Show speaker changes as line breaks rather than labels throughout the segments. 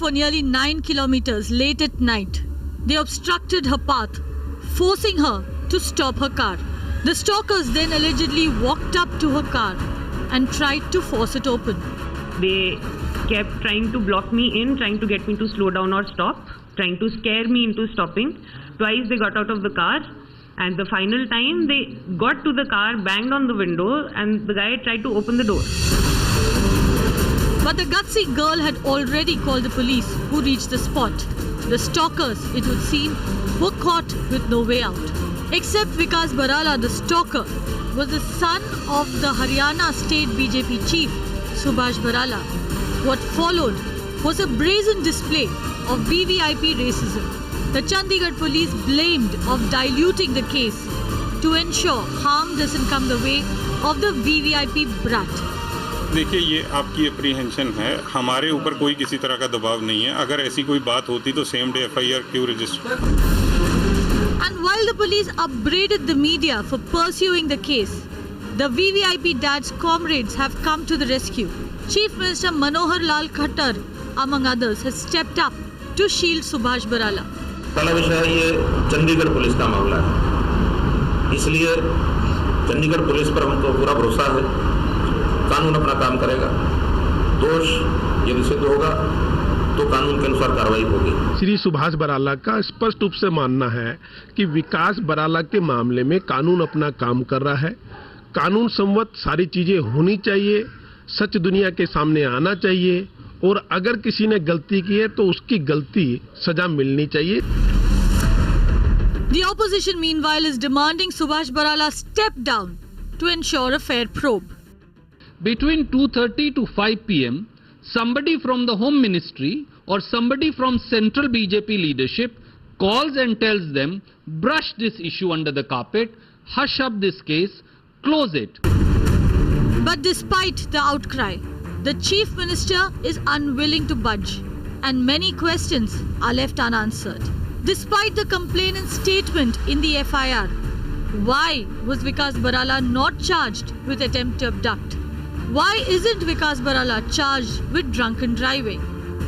for nearly 9 kilometers late at night. They obstructed her path, forcing her to stop her car. The stalkers then allegedly walked up to her car and tried to force it open.
They kept trying to block me in, trying to get me to slow down or stop, trying to scare me into stopping. Twice they got out of the car, and the final time they got to the car, banged on the window, and the guy tried to open the door.
But the gutsy girl had already called the police, who reached the spot. The stalkers, it would seem, were caught with no way out. Except Vikas Barala, the stalker, was the son of the Haryana state BJP chief, Subhash Barala. What followed was a brazen display of VVIP racism. The Chandigarh police blamed of diluting the case to ensure harm doesn't come the way of the VVIP brat.
देखिए, ये आपकी apprehension है, हमारे ऊपर कोई किसी तरह का दबाव नहीं है. अगर ऐसी कोई बात होती तो सेम डे FIR क्यों register?
And while the police upbraided the media for pursuing the case, the VVIP dad's comrades have come to the rescue. Chief Minister Manohar Lal Khattar, among others, has stepped up to shield Subhash Barala.
पहला विषय ये Chandigarh police का मामला है, इसलिए Chandigarh police पर हमको पूरा भरोसा है. कानून अपना काम करेगा. दोष यदि सिद्ध होगा तो कानून के अनुसार कार्रवाई होगी.
श्री सुभाष बराला का स्पष्ट रूप से मानना है कि विकास बराला के मामले में कानून अपना काम कर रहा है. कानून सम्मत सारी चीजें होनी चाहिए, सच दुनिया के सामने आना चाहिए, और अगर किसी ने गलती की है तो उसकी गलती सजा मिलनी चाहिए.
The opposition meanwhile is demanding Subhash Barala step down to ensure a fair probe.
Between 2:30 to 5 p.m., somebody from the Home Ministry or somebody from central BJP leadership calls and tells them, brush this issue under the carpet, hush up this case, close it.
But despite the outcry, the Chief Minister is unwilling to budge, and many questions are left unanswered. Despite the complainant's statement in the FIR, why was Vikas Barala not charged with attempt to abduct? Why isn't Vikas Barala charged with drunken driving?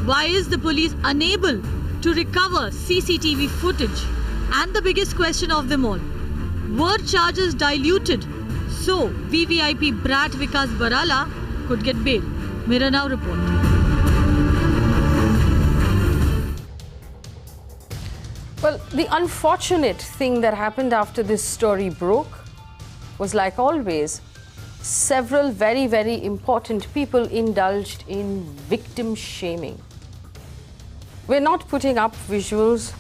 Why is the police unable to recover CCTV footage? And the biggest question of them all, were charges diluted so VVIP brat Vikas Barala could get bail? Mirror Now report.
Well, the unfortunate thing that happened after this story broke was, like always, several very, very important people indulged in victim shaming. We're not putting up visuals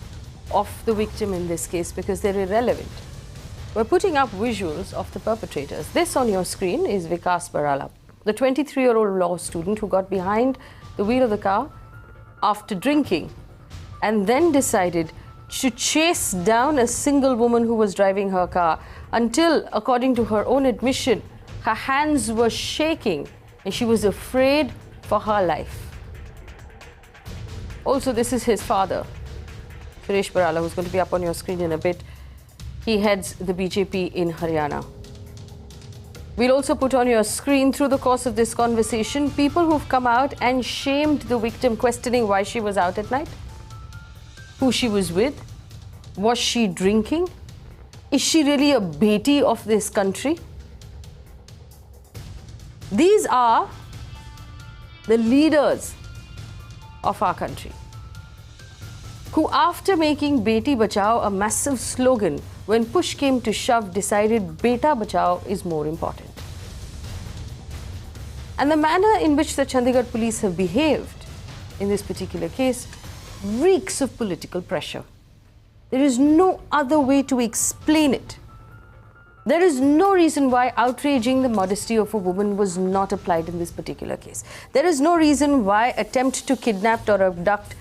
of the victim in this case because they're irrelevant. We're putting up visuals of the perpetrators. This on your screen is Vikas Barala, the 23-year-old law student who got behind the wheel of the car after drinking and then decided to chase down a single woman who was driving her car until, according to her own admission, her hands were shaking and she was afraid for her life. Also, this is his father, Suresh Barala, who's going to be up on your screen in a bit. He heads the BJP in Haryana. We'll also put on your screen, through the course of this conversation, people who've come out and shamed the victim, questioning why she was out at night, who she was with, was she drinking, is she really a beti of this country? These are the leaders of our country who, after making Beti Bachao a massive slogan, when push came to shove, decided Beta Bachao is more important. And the manner in which the Chandigarh police have behaved in this particular case reeks of political pressure. There is no other way to explain it. There is no reason why outraging the modesty of a woman was not applied in this particular case. There is no reason why attempt to kidnap or abduct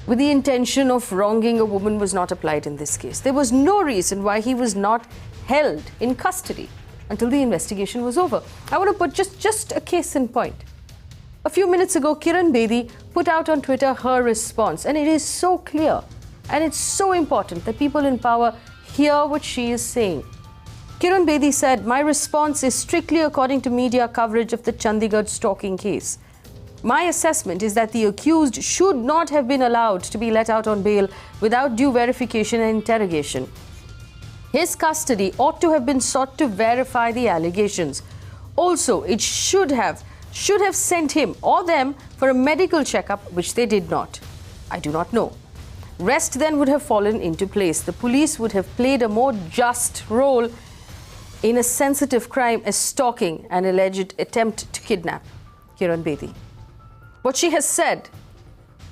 with the intention of wronging a woman was not applied in this case. There was no reason why he was not held in custody until the investigation was over. I want to put just a case in point. A few minutes ago, Kiran Bedi put out on Twitter her response, and it is so clear and it's so important that people in power hear what she is saying. Kiran Bedi said, "My response is strictly according to media coverage of the Chandigarh stalking case. My assessment is that the accused should not have been allowed to be let out on bail without due verification and interrogation. His custody ought to have been sought to verify the allegations. Also, it should have sent him or them for a medical checkup, which they did not. I do not know. Rest then would have fallen into place. The police would have played a more just role in a sensitive crime as stalking and alleged attempt to kidnap Kiran Bedi. What she has said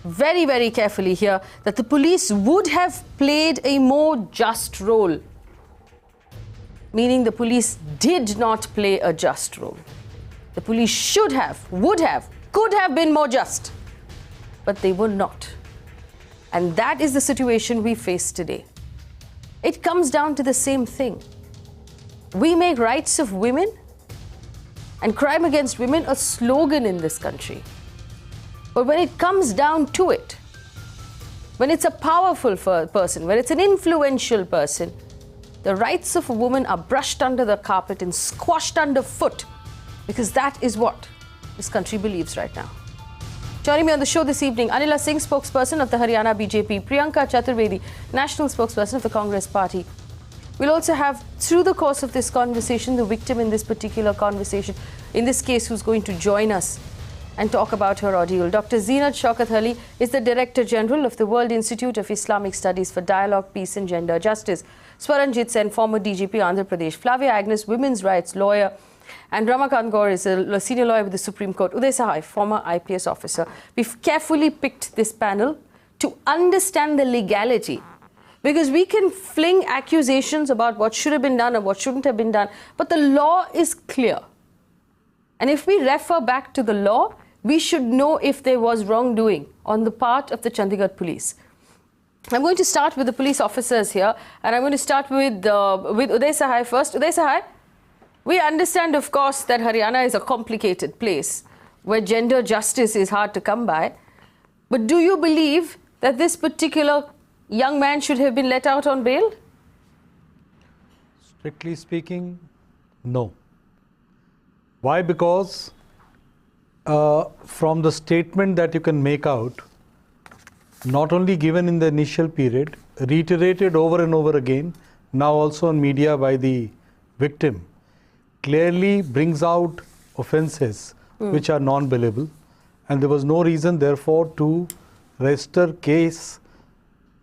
very, very carefully here, that the police would have played a more just role, meaning the police did not play a just role. The police should have, would have, could have been more just, but they were not. And that is the situation we face today. It comes down to the same thing. We make rights of women and crime against women a slogan in this country. But when it comes down to it, when it's a powerful person, when it's an influential person, the rights of a woman are brushed under the carpet and squashed underfoot, because that is what this country believes right now. Joining me on the show this evening, Anila Singh, spokesperson of the Haryana BJP, Priyanka Chaturvedi, national spokesperson of the Congress Party. We'll also have, through the course of this conversation, the victim in this particular conversation, in this case, who's going to join us and talk about her ordeal. Dr. Zeenat Shaukat Ali is the Director General of the World Institute of Islamic Studies for Dialogue, Peace and Gender Justice. Swaranjit Sen, former DGP Andhra Pradesh. Flavia Agnes, women's rights lawyer. And Ramakant Gaur is a senior lawyer with the Supreme Court. Uday Sahai, former IPS officer. We've carefully picked this panel to understand the legality, because we can fling accusations about what should have been done or what shouldn't have been done, but the law is clear. And if we refer back to the law, we should know if there was wrongdoing on the part of the Chandigarh police. I'm going to start with the police officers here, and I'm going to start with Uday Sahai first. Uday Sahai, we understand, of course, that Haryana is a complicated place where gender justice is hard to come by. But do you believe that this particular young man should have been let out on bail?
Strictly speaking, no. Why? Because from the statement that you can make out, not only given in the initial period, reiterated over and over again, now also on media by the victim, clearly brings out offences which are non-billable, and there was no reason therefore to register case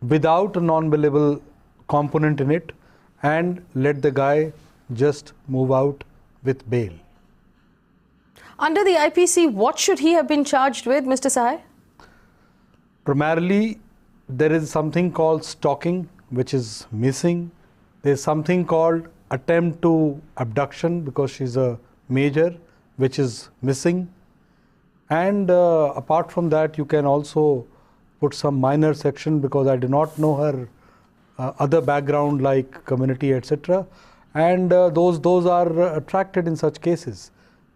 without a non-billable component in it and let the guy just move out with bail.
Under the IPC, what should he have been charged with, Mr. Sahai?
Primarily, there is something called stalking, which is missing. There is something called attempt to abduction, because she's a major, which is missing. And apart from that, you can also put some minor section, because I do not know her other background like community, etc. And those are attracted in such cases.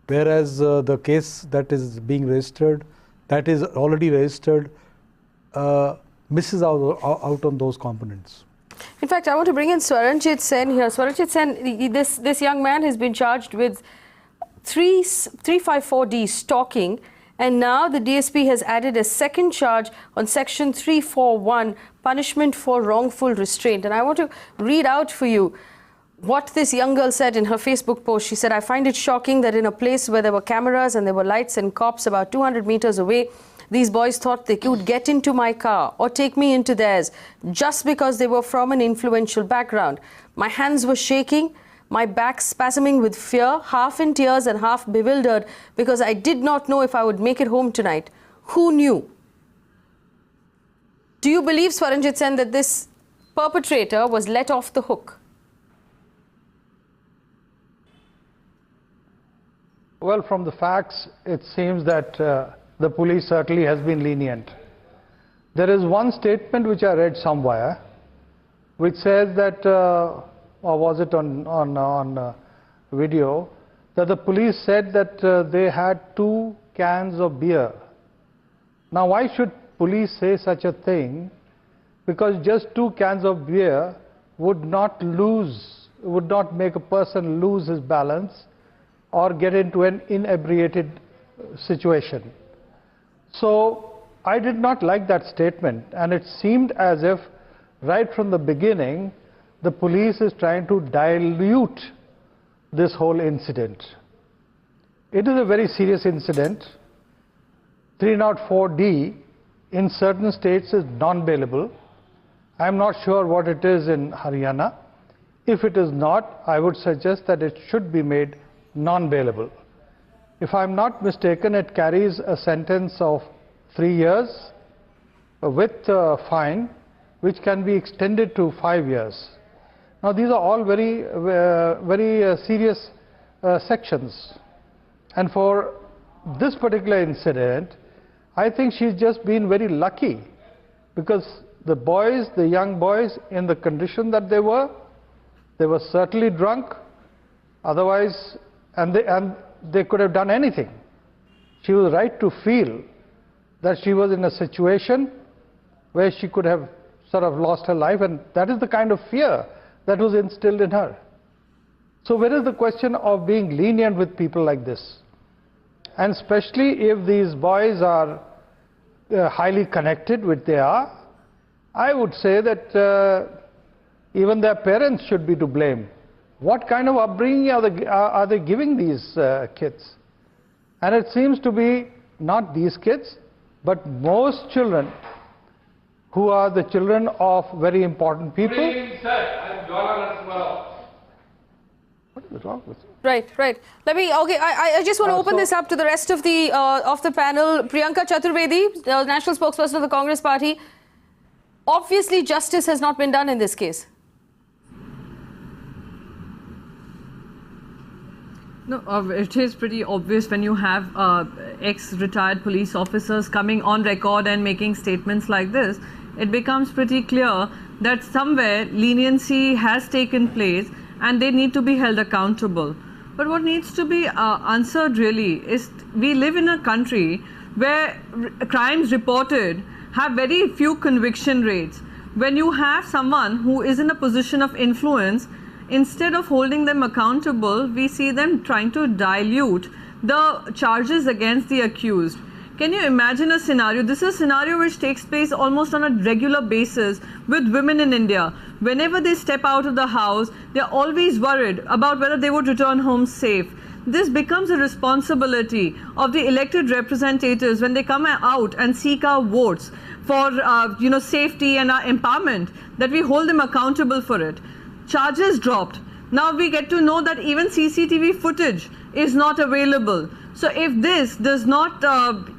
Whereas the case that is being registered, that is already registered, misses out on those components.
In fact, I want to bring in Swaranjit Sen here. Swaranjit Sen, this young man has been charged with 354D stalking, and now the DSP has added a second charge on section 341, punishment for wrongful restraint. And I want to read out for you what this young girl said in her Facebook post. She said, "I find it shocking that in a place where there were cameras and there were lights and cops about 200 meters away, these boys thought they could get into my car or take me into theirs just because they were from an influential background. My hands were shaking, my back spasming with fear, half in tears and half bewildered, because I did not know if I would make it home tonight. Who knew?" Do you believe, Swaranjit Sen, that this perpetrator was let off the hook?
Well, from the facts, it seems that the police certainly has been lenient. There is one statement which I read somewhere, which says that, or was it on video, that the police said that they had 2 cans of beer. Now, why should police say such a thing? Because just 2 cans of beer would not make a person lose his balance or get into an inebriated situation. So I did not like that statement, and it seemed as if right from the beginning the police is trying to dilute this whole incident. It is a very serious incident. 304D in certain states is non-bailable. I am not sure what it is in Haryana. If it is not, I would suggest that it should be made non-bailable. If I am not mistaken, it carries a sentence of 3 years with a fine, which can be extended to 5 years. Now these are all very serious sections, and for this particular incident, I think she's just been very lucky, because the boys, the young boys, in the condition that they were certainly drunk, otherwise, and they could have done anything. She was right to feel that she was in a situation where she could have sort of lost her life, and that is the kind of fear that was instilled in her. So where is the question of being lenient with people like this? And especially if these boys are highly connected, which they are, I would say that even their parents should be to blame. What kind of upbringing are they giving these kids? And it seems to be not these kids, but most children who are the children of very important people.
Good evening, sir. I'm John as well.
What is wrong with you?
Right. Let me. Okay, I just want to open this up to the rest of the panel. Priyanka Chaturvedi, the national spokesperson of the Congress Party. Obviously, justice has not been done in this case.
No, it is pretty obvious when you have ex-retired police officers coming on record and making statements like this. It becomes pretty clear that somewhere leniency has taken place and they need to be held accountable. But what needs to be answered really is, we live in a country where crimes reported have very few conviction rates. When you have someone who is in a position of influence, instead of holding them accountable, we see them trying to dilute the charges against the accused. Can you imagine a scenario? This is a scenario which takes place almost on a regular basis with women in India. Whenever they step out of the house, they're always worried about whether they would return home safe. This becomes a responsibility of the elected representatives when they come out and seek our votes for safety and our empowerment, that we hold them accountable for it. Charges dropped. Now we get to know that even CCTV footage is not available. So if this does not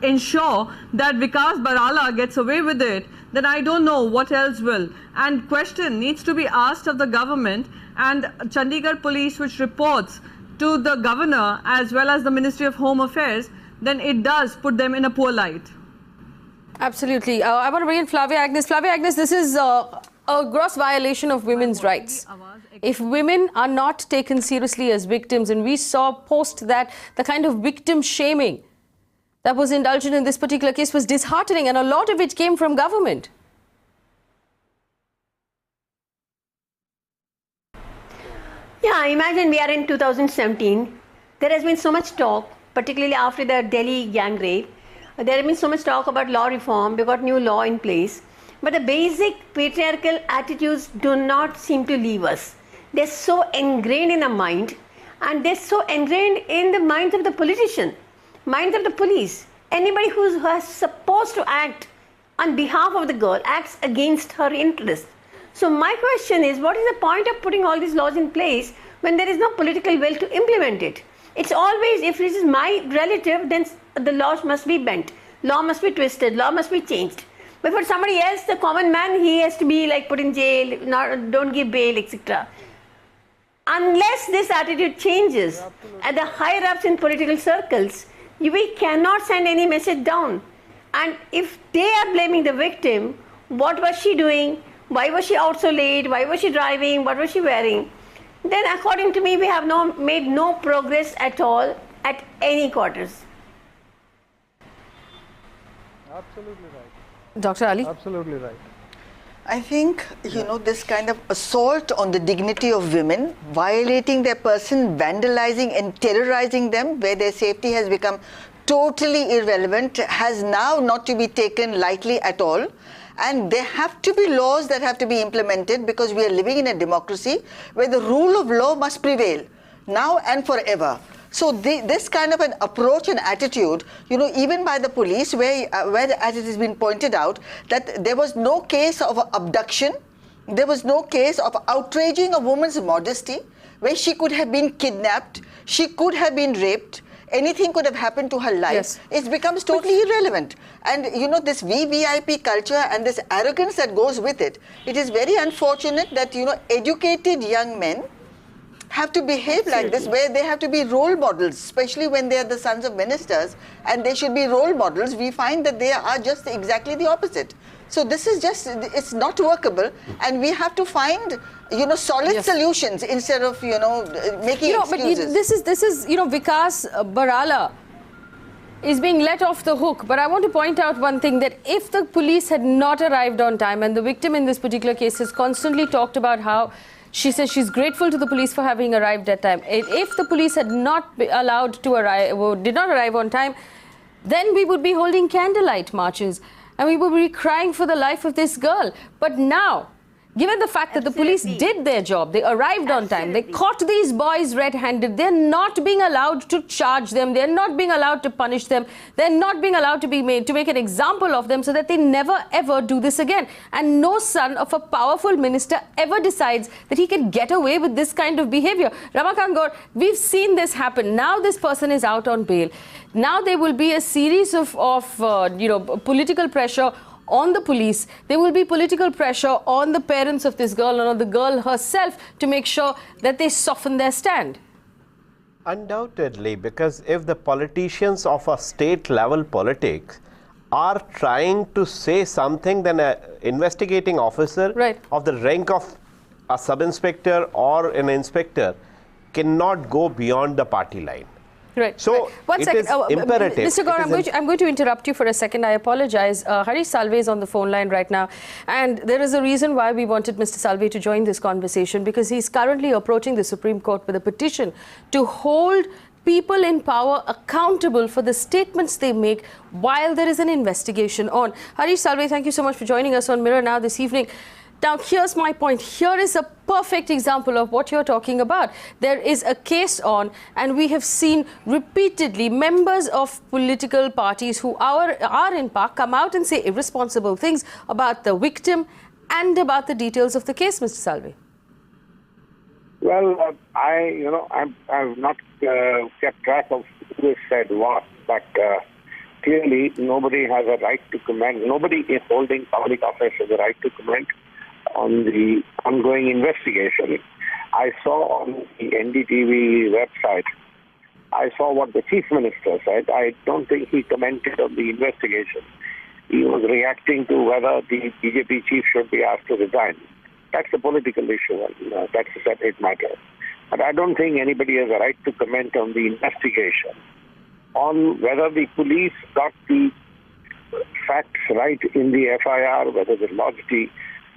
ensure that Vikas Barala gets away with it, then I don't know what else will. And question needs to be asked of the government and Chandigarh Police, which reports to the governor as well as the Ministry of Home Affairs, then it does put them in a poor light.
Absolutely. I want to bring in Flavia Agnes. Flavia Agnes, this is a gross violation of women's rights. If women are not taken seriously as victims, and we saw post that the kind of victim shaming that was indulged in this particular case was disheartening, and a lot of it came from government.
Yeah, imagine we are in 2017. There has been so much talk, particularly after the Delhi gang rape. There has been so much talk about law reform. We got new law in place. But the basic patriarchal attitudes do not seem to leave us. They're so ingrained in our mind, and they're so ingrained in the minds of the politician, minds of the police. Anybody who is supposed to act on behalf of the girl acts against her interest. So my question is, what is the point of putting all these laws in place when there is no political will to implement it? It's always, if this is my relative, then the laws must be bent, law must be twisted, law must be changed. But for somebody else, the common man, he has to be like put in jail, don't give bail, etc. Unless this attitude changes at the higher ups in political circles, we cannot send any message down. And if they are blaming the victim, what was she doing? Why was she out so late? Why was she driving? What was she wearing? Then according to me, we have made no progress at all at any quarters.
Absolutely right.
Dr. Ali?
Absolutely right.
I think, this kind of assault on the dignity of women, violating their person, vandalizing and terrorizing them, where their safety has become totally irrelevant, has now not to be taken lightly at all. And there have to be laws that have to be implemented, because we are living in a democracy where the rule of law must prevail now and forever. So this kind of an approach and attitude, even by the police, where as it has been pointed out, that there was no case of abduction, there was no case of outraging a woman's modesty, where she could have been kidnapped, she could have been raped, anything could have happened to her life.
Yes.
It becomes totally irrelevant. And this VVIP culture and this arrogance that goes with it, it is very unfortunate that, educated young men have to behave like this, where they have to be role models, especially when they are the sons of ministers, and they should be role models. We find that they are just exactly the opposite. So this is just, it's not workable, and we have to find, solid solutions instead of, making excuses.
But this is, Vikas Barala is being let off the hook. But I want to point out one thing, that if the police had not arrived on time, and the victim in this particular case has constantly talked about how she says she's grateful to the police for having arrived at time. If the police had not been allowed to arrive, or did not arrive on time, then we would be holding candlelight marches and we would be crying for the life of this girl. But now, given the fact that the police did their job, they arrived on time, they caught these boys red-handed, they're not being allowed to charge them, they're not being allowed to punish them, they're not being allowed to make an example of them, so that they never ever do this again. And no son of a powerful minister ever decides that he can get away with this kind of behavior. Ramakant Gaur, we've seen this happen. Now this person is out on bail. Now there will be a series of political pressure on the police. There will be political pressure on the parents of this girl and on the girl herself to make sure that they soften their stand.
Undoubtedly, because if the politicians of a state level politics are trying to say something, then an investigating officer of the rank of a sub-inspector or an inspector cannot go beyond the party line.
Right.
So,
One second.
Imperative.
Mr. Gaur, I'm going to interrupt you for a second. I apologize. Harish Salve is on the phone line right now. And there is a reason why we wanted Mr. Salve to join this conversation, because he's currently approaching the Supreme Court with a petition to hold people in power accountable for the statements they make while there is an investigation on. Harish Salve, thank you so much for joining us on Mirror Now this evening. Now, here's my point. Here is a perfect example of what you're talking about. There is a case on, and we have seen repeatedly members of political parties who are in power come out and say irresponsible things about the victim and about the details of the case, Mr. Salve.
Well, I've not kept track of who said what, but clearly nobody has a right to comment. Nobody is holding public office has a right to comment on the ongoing investigation. I saw on the NDTV website, I saw what the Chief Minister said. I don't think he commented on the investigation. He was reacting to whether the BJP chief should be asked to resign. That's a political issue, and that's a separate matter. But I don't think anybody has a right to comment on the investigation, on whether the police got the facts right in the FIR, whether they lodged the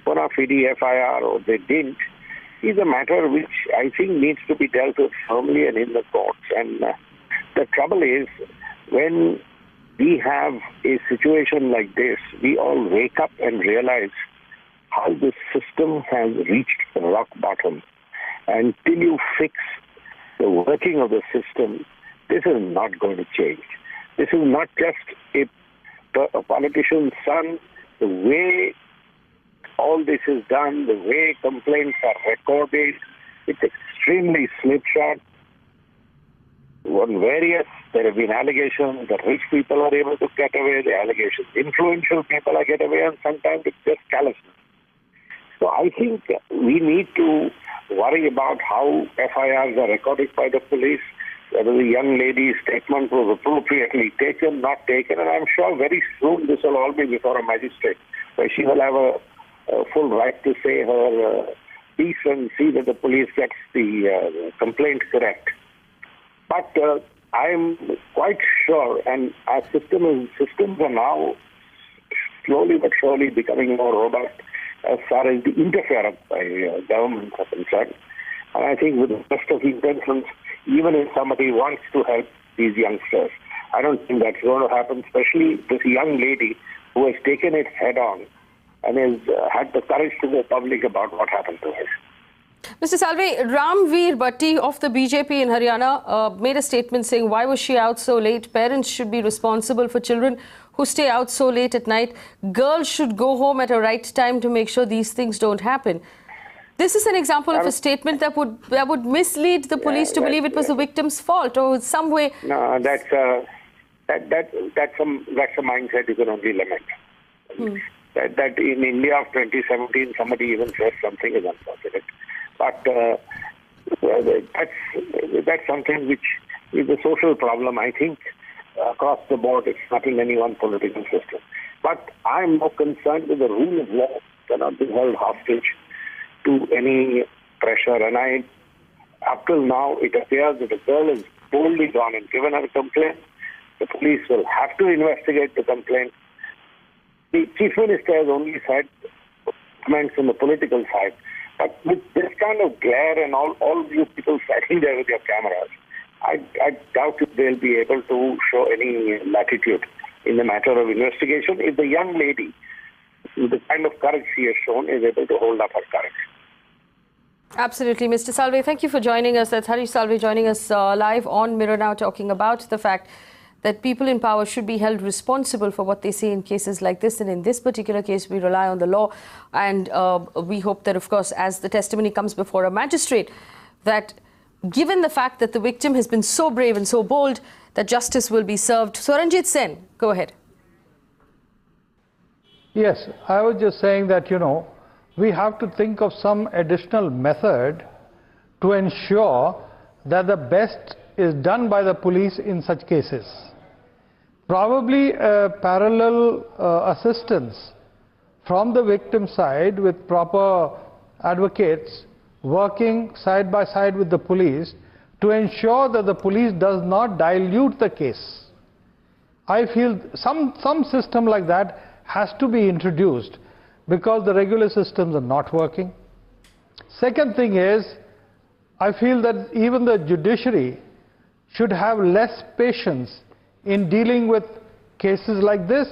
bona fide FIR or they didn't, is a matter which I think needs to be dealt with firmly and in the courts. And the trouble is, when we have a situation like this, we all wake up and realize how the system has reached the rock bottom. Until you fix the working of the system, this is not going to change. This is not just a politician's son. The way all this is done, the way complaints are recorded, it's extremely slipshod. On various, there have been allegations, the rich people are able to get away, the allegations, influential people are get away, and sometimes it's just callousness. So I think we need to worry about how FIRs are recorded by the police, whether the young lady's statement was appropriately taken, not taken, and I'm sure very soon this will all be before a magistrate, where she will have a full right to say her piece and see that the police gets the complaint correct. But I'm quite sure, and our systems are now slowly but surely becoming more robust as far as the interference by governments are concerned. And I think with the best of intentions, even if somebody wants to help these youngsters, I don't think that's going to happen, especially this young lady who has taken it head on and has had the courage to go public about what happened to her.
Mr. Salve, Ramveer Bhatti of the BJP in Haryana made a statement saying, why was she out so late? Parents should be responsible for children who stay out so late at night. Girls should go home at a right time to make sure these things don't happen. This is an example of a statement that would mislead the police to believe it was the victim's fault or some way.
No, that's a mindset you can only lament. That in India of 2017 somebody even says something is unfortunate. But that's something which is a social problem, I think, across the board. It's not in any one political system. But I'm more concerned with the rule of law cannot be held hostage to any pressure. And up till now, it appears that the girl has boldly gone and given her a complaint. The police will have to investigate the complaint. The Chief Minister has only said comments on the political side. But with this kind of glare and all you people sitting there with your cameras, I doubt if they'll be able to show any latitude in the matter of investigation if the young lady, with the kind of courage she has shown, is able to hold up her courage.
Absolutely. Mr. Salve, thank you for joining us. That's Harish Salve joining us live on Mirror Now, talking about the fact that people in power should be held responsible for what they say in cases like this. And in this particular case, we rely on the law. And we hope that, of course, as the testimony comes before a magistrate, that given the fact that the victim has been so brave and so bold, that justice will be served. Swaranjit Sen, go ahead.
Yes, I was just saying that, we have to think of some additional method to ensure that the best is done by the police in such cases. Probably parallel assistance from the victim side with proper advocates working side by side with the police to ensure that the police does not dilute the case. I feel some system like that has to be introduced because the regular systems are not working. Second thing is, I feel that even the judiciary should have less patience in dealing with cases like this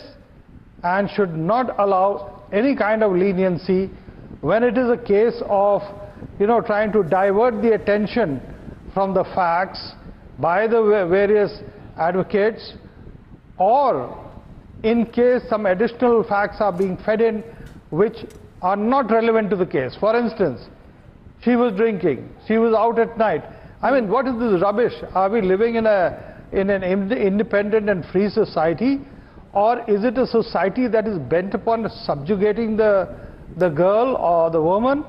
and should not allow any kind of leniency when it is a case of trying to divert the attention from the facts by the various advocates, or in case some additional facts are being fed in which are not relevant to the case. For instance, she was drinking, she was out at night. I mean, what is this rubbish? Are we living in an independent and free society, or is it a society that is bent upon subjugating the girl or the woman?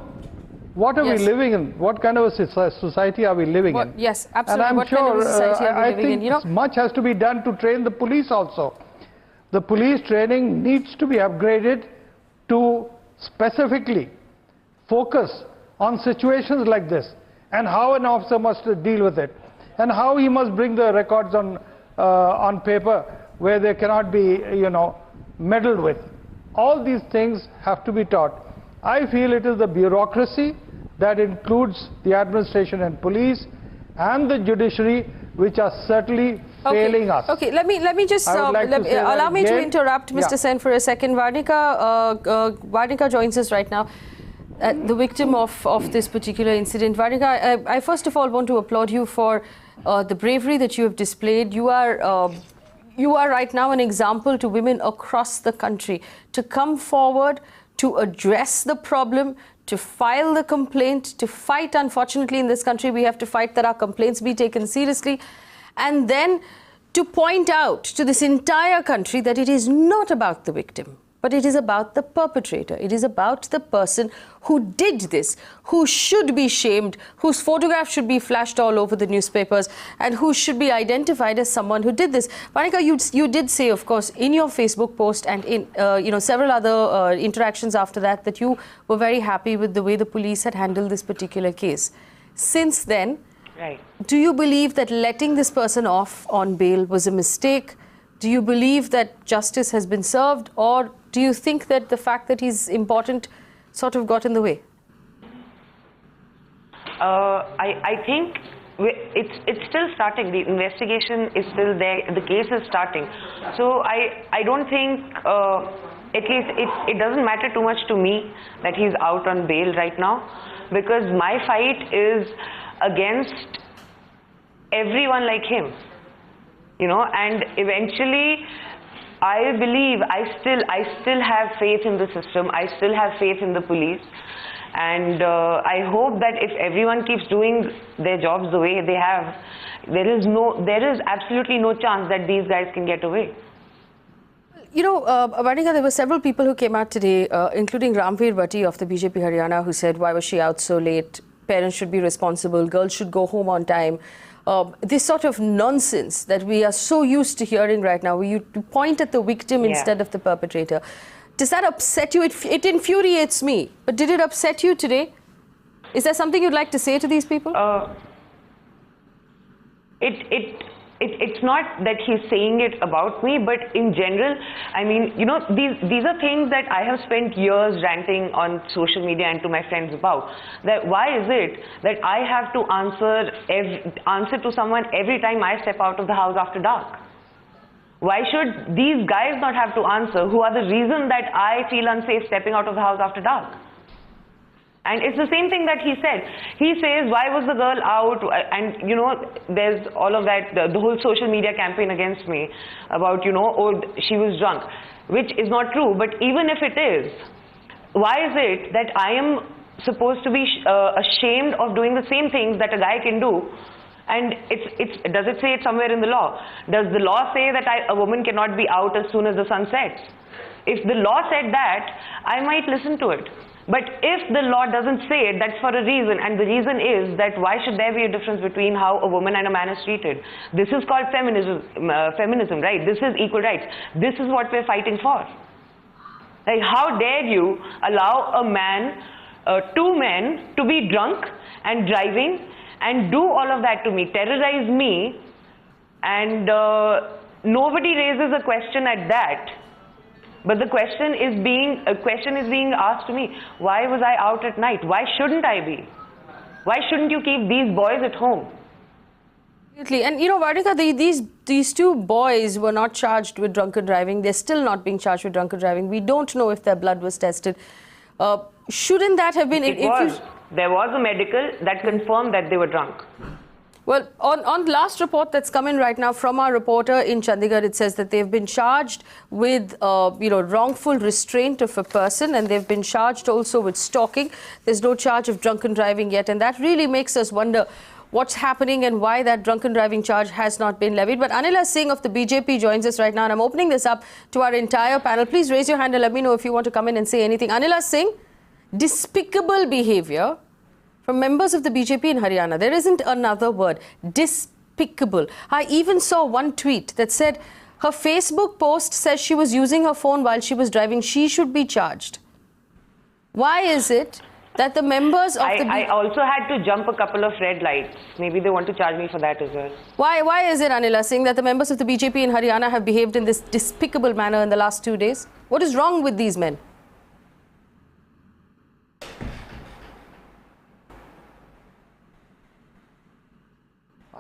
What are we living in? What kind of a society are we living in?
Yes, absolutely.
And I'm
what
sure,
kind of a society are we living in?
Much has to be done to train the police also. The police training needs to be upgraded to specifically focus on situations like this, and how an officer must deal with it, and how he must bring the records on paper where they cannot be, meddled with. All these things have to be taught. I feel it is the bureaucracy that includes the administration and police and the judiciary which are certainly failing us.
Okay, let me just allow me to interrupt Mr. Sen for a second. Varnika joins us right now. The victim of this particular incident. Varnika, I first of all want to applaud you for the bravery that you have displayed. You are right now an example to women across the country to come forward, to address the problem, to file the complaint, to fight. Unfortunately, in this country, we have to fight that our complaints be taken seriously, and then to point out to this entire country that it is not about the victim, but it is about the perpetrator. It is about the person who did this, who should be shamed, whose photograph should be flashed all over the newspapers, and who should be identified as someone who did this. Varnika, you did say, of course, in your Facebook post and in several other interactions after that, that you were very happy with the way the police had handled this particular case. Since then, do you believe that letting this person off on bail was a mistake? Do you believe that justice has been served, or do you think that the fact that he's important sort of got in the way?
I think it's still starting. The investigation is still there. The case is starting. So I don't think, at least it doesn't matter too much to me that he's out on bail right now, because my fight is against everyone like him, you know, and eventually I believe I still have faith in the system. I still have faith in the police. And I hope that if everyone keeps doing their jobs the way they have, there is absolutely no chance that these guys can get away.
You know, Varnika, there were several people who came out today, including Ramveer Bhatti of the BJP Haryana, who said, why was she out so late? Parents should be responsible. Girls should go home on time. This sort of nonsense that we are so used to hearing right now, where you point at the victim instead of the perpetrator. Does that upset you? It infuriates me. But did it upset you today? Is there something you'd like to say to these people?
It's not that he's saying it about me, but in general, I mean, you know, these are things that I have spent years ranting on social media and to my friends about. That why is it that I have to answer to someone every time I step out of the house after dark? Why should these guys not have to answer, who are the reason that I feel unsafe stepping out of the house after dark? And it's the same thing that he said. He says, why was the girl out? And, you know, there's all of that, the whole social media campaign against me about, you know, oh, she was drunk, which is not true. But even if it is, why is it that I am supposed to be ashamed of doing the same things that a guy can do? And does it say it somewhere in the law? Does the law say that a woman cannot be out as soon as the sun sets? If the law said that, I might listen to it. But if the law doesn't say it, that's for a reason. And the reason is that why should there be a difference between how a woman and a man is treated? This is called feminism, right? This is equal rights. This is what we're fighting for. Like, how dare you allow a man, two men, to be drunk and driving and do all of that to me, terrorize me, and nobody raises a question at that. But the question is being asked to me, why was I out at night? Why shouldn't I be? Why shouldn't you keep these boys at home?
And you know, Varnika, these two boys were not charged with drunken driving. They're still not being charged with drunken driving. We don't know if their blood was tested. Shouldn't that have been...
There was a medical that confirmed that they were drunk.
Well, on the last report that's come in right now from our reporter in Chandigarh, it says that they've been charged with, wrongful restraint of a person, and they've been charged also with stalking. There's no charge of drunken driving yet, and that really makes us wonder what's happening and why that drunken driving charge has not been levied. But Anila Singh of the BJP joins us right now, and I'm opening this up to our entire panel. Please raise your hand and let me know if you want to come in and say anything. Anila Singh, despicable behavior from members of the BJP in Haryana. There isn't another word. Despicable. I even saw one tweet that said her Facebook post says she was using her phone while she was driving. She should be charged. Why is it that the members of
I also had to jump a couple of red lights. Maybe they want to charge me for that as well.
Why is it, Anila Singh, that the members of the BJP in Haryana have behaved in this despicable manner in the last 2 days? What is wrong with these men?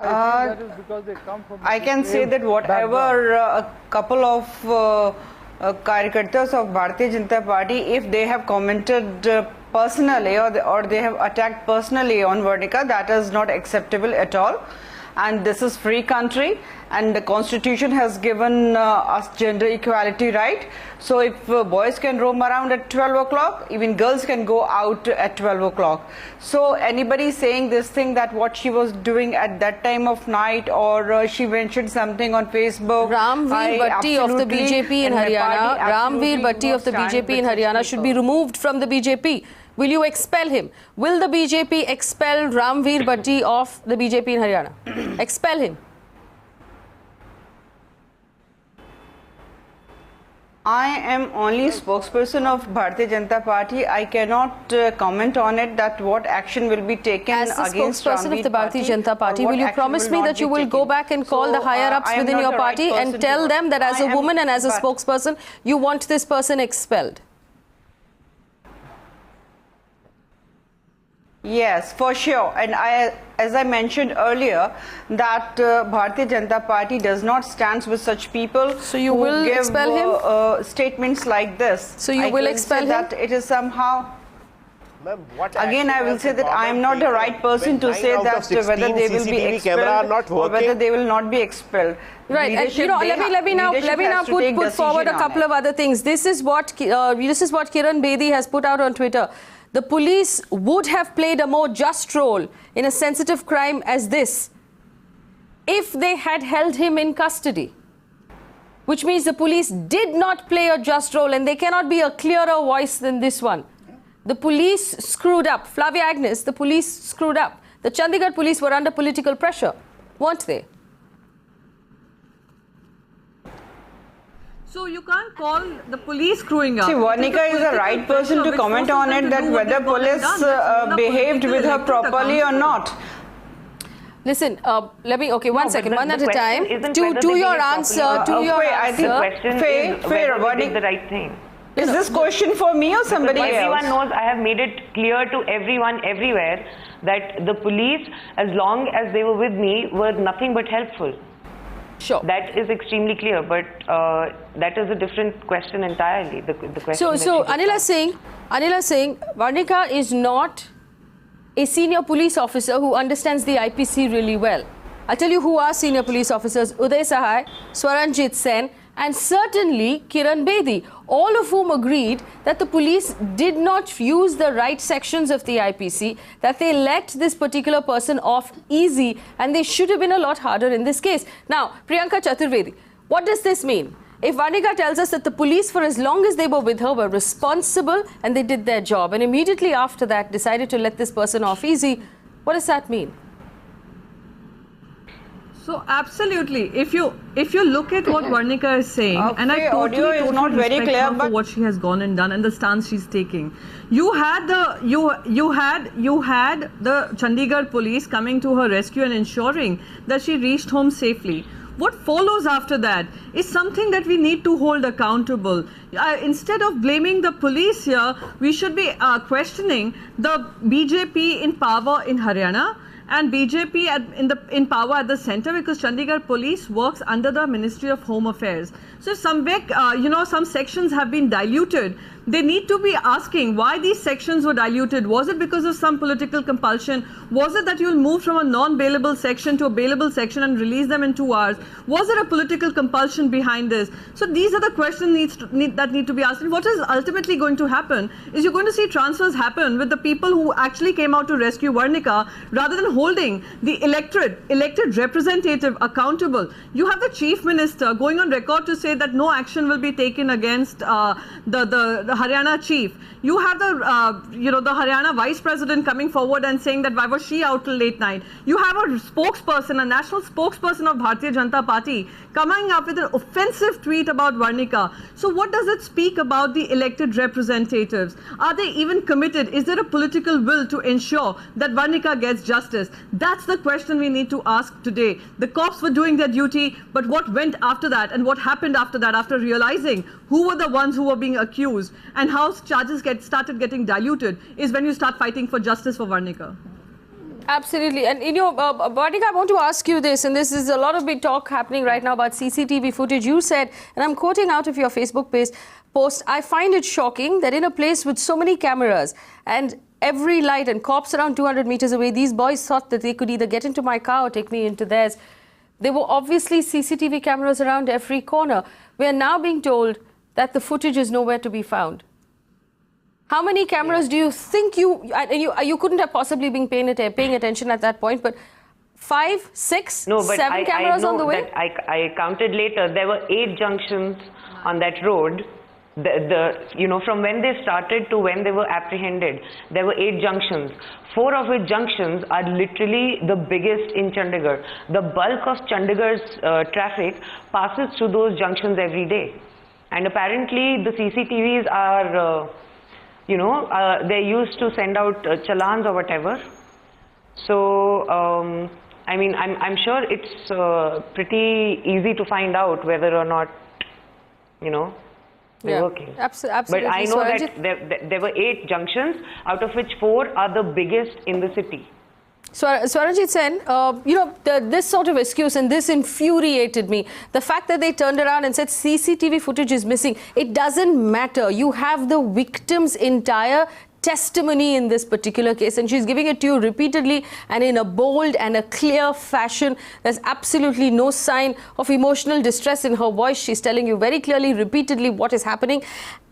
I can say that whatever a couple of caricatures of Bharatiya Janata Party, if they have commented personally or they have attacked personally on Varnika, that is not acceptable at all. And this is free country, and the constitution has given us gender equality right. So if boys can roam around at 12 o'clock, even girls can go out at 12 o'clock. So anybody saying this thing that what she was doing at that time of night, or she mentioned something on Facebook.
Ramveer Bhatti of the BJP in Haryana, Ramveer Bhatti of the BJP in Haryana should be removed from the BJP. Will you expel him? Will the BJP expel Ramveer Bhatti of the BJP in Haryana? Expel him.
I am only spokesperson of Bharatiya Janata Party. I cannot comment on it that what action will be taken
against spokesperson of the Bharatiya Janata Party. Will you promise me that you will go back and call the higher ups within your party and tell them that as a woman and as a spokesperson, you want this person expelled?
Yes, for sure. And as I mentioned earlier, that Bharatiya Janata Party does not stand with such people.
So you will
give,
expel him?
Statements like this.
So you will expel him?
That it is somehow. Again, I will say that I am not the
taken
right person to say that whether they will be expelled or whether they will not be expelled.
Right, and let me now put forward a couple of other things. This is what Kiran Bedi has put out on Twitter. The police would have played a more just role in a sensitive crime as this if they had held him in custody. Which means the police did not play a just role, and they cannot be a clearer voice than this one. The police screwed up. Flavia Agnes, the police screwed up. The Chandigarh police were under political pressure, weren't they?
So you can't call the police screwing up.
See, Varnika is the right person to comment on it, that whether police behaved with her properly or not.
Listen, one second, one at a time. To your answer,
I think the question is whether they did the right thing.
Is this question for me or somebody else?
Everyone knows, I have made it clear to everyone everywhere that the police, as long as they were with me, were nothing but helpful.
Sure.
That is extremely clear, but that is a different question entirely. The question.
So Anila Singh, Varnika is not a senior police officer who understands the IPC really well. I'll tell you who are senior police officers: Uday Sahai, Swaranjit Sen, and certainly Kiran Bedi, all of whom agreed that the police did not use the right sections of the IPC, that they let this particular person off easy, and they should have been a lot harder in this case. Now, Priyanka Chaturvedi, what does this mean? If Varnika tells us that the police, for as long as they were with her, were responsible and they did their job, and immediately after that decided to let this person off easy, what does that mean?
So absolutely, if you look at what Varnika is saying, and I totally respect her for what she has gone and done and the stance she's taking. You had the Chandigarh police coming to her rescue and ensuring that she reached home safely. What follows after that is something that we need to hold accountable. Instead of blaming the police here, we should be questioning the BJP in power in Haryana and BJP in power at the center, because Chandigarh police works under the Ministry of Home Affairs. So if somewhere, some sections have been diluted, they need to be asking why these sections were diluted. Was it because of some political compulsion? Was it that you'll move from a non-bailable section to a bailable section and release them in 2 hours? Was there a political compulsion behind this? So these are the questions that need to be asked. And what is ultimately going to happen is you're going to see transfers happen with the people who actually came out to rescue Varnika, rather than holding the elected representative accountable. You have the chief minister going on record to say that no action will be taken against the Haryana chief. You have the Haryana vice president coming forward and saying that why was she out till late night. You have a spokesperson, a national spokesperson of Bharatiya Janata Party coming up with an offensive tweet about Varnika. So what does it speak about the elected representatives? Are they even committed? Is there a political will to ensure that Varnika gets justice? That's the question we need to ask today. The cops were doing their duty, but what went after that and what happened after that, after realizing who were the ones who were being accused and how charges started getting diluted, is when you start fighting for justice for Varnika.
Absolutely. And Varnika, I want to ask you this, and this is a lot of big talk happening right now about CCTV footage. You said, and I'm quoting out of your Facebook post, I find it shocking that in a place with so many cameras and every light and cops around 200 meters away, these boys thought that they could either get into my car or take me into theirs. There were obviously CCTV cameras around every corner. We are now being told that the footage is nowhere to be found. How many cameras do you think you couldn't have possibly been paying attention at that point, but 5, 6, 7 cameras on the way?
I counted later. There were 8 junctions on that road. From when they started to when they were apprehended, there were 8 junctions. 4 of which junctions are literally the biggest in Chandigarh. The bulk of Chandigarh's traffic passes through those junctions every day. And apparently the CCTVs are, they're used to send out challans or whatever. So, I'm sure it's pretty easy to find out whether or not, They were killed.
Absolutely.
But I know that there were 8 junctions, out of which 4 are the biggest in the city.
Swaranjit Sen, this sort of excuse, and this infuriated me. The fact that they turned around and said CCTV footage is missing, it doesn't matter. You have the victim's entire testimony in this particular case, and she's giving it to you repeatedly and in a bold and a clear fashion. There's absolutely no sign of emotional distress in her voice. She's telling you very clearly, repeatedly, what is happening.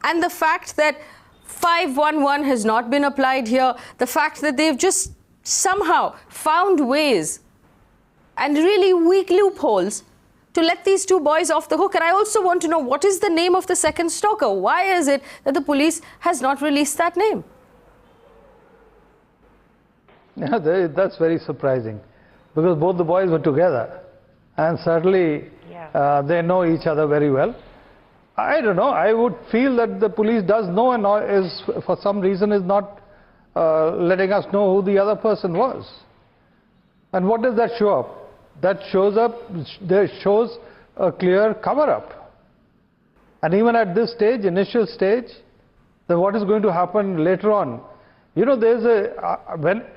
And the fact that 511 has not been applied here, the fact that they've just somehow found ways and really weak loopholes to let these 2 boys off the hook. And I also want to know, what is the name of the second stalker? Why is it that the police has not released that name?
Yeah, that's very surprising, because both the boys were together, and certainly they know each other very well. I don't know, I would feel that the police does know and is, for some reason, is not letting us know who the other person was. And what does that show up? That shows a clear cover-up. And even at this stage, initial stage, then what is going to happen later on? You know, there's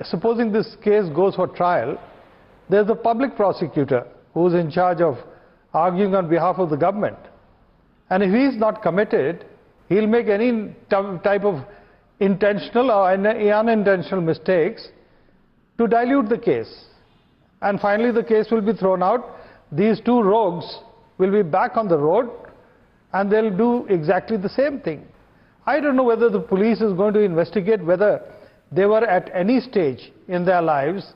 supposing this case goes for trial, there's a public prosecutor who's in charge of arguing on behalf of the government. And if he's not committed, he'll make any type of intentional or unintentional mistakes to dilute the case. And finally the case will be thrown out. These 2 rogues will be back on the road, and they'll do exactly the same thing. I don't know whether the police is going to investigate whether they were at any stage in their lives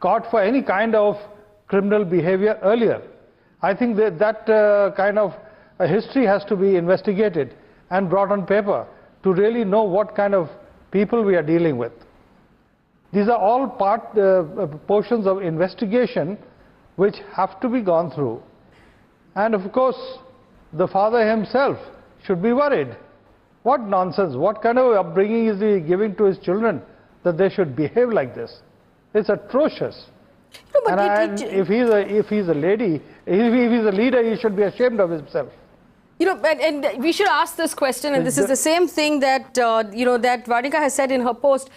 caught for any kind of criminal behavior earlier. I think that kind of a history has to be investigated and brought on paper to really know what kind of people we are dealing with. These are all portions of investigation which have to be gone through. And of course, the father himself should be worried. What nonsense, what kind of upbringing is he giving to his children that they should behave like this? It's atrocious.
No, but
if he's a leader, he should be ashamed of himself.
You know, and we should ask this question, and this is the same thing that, that Varnika has said in her post.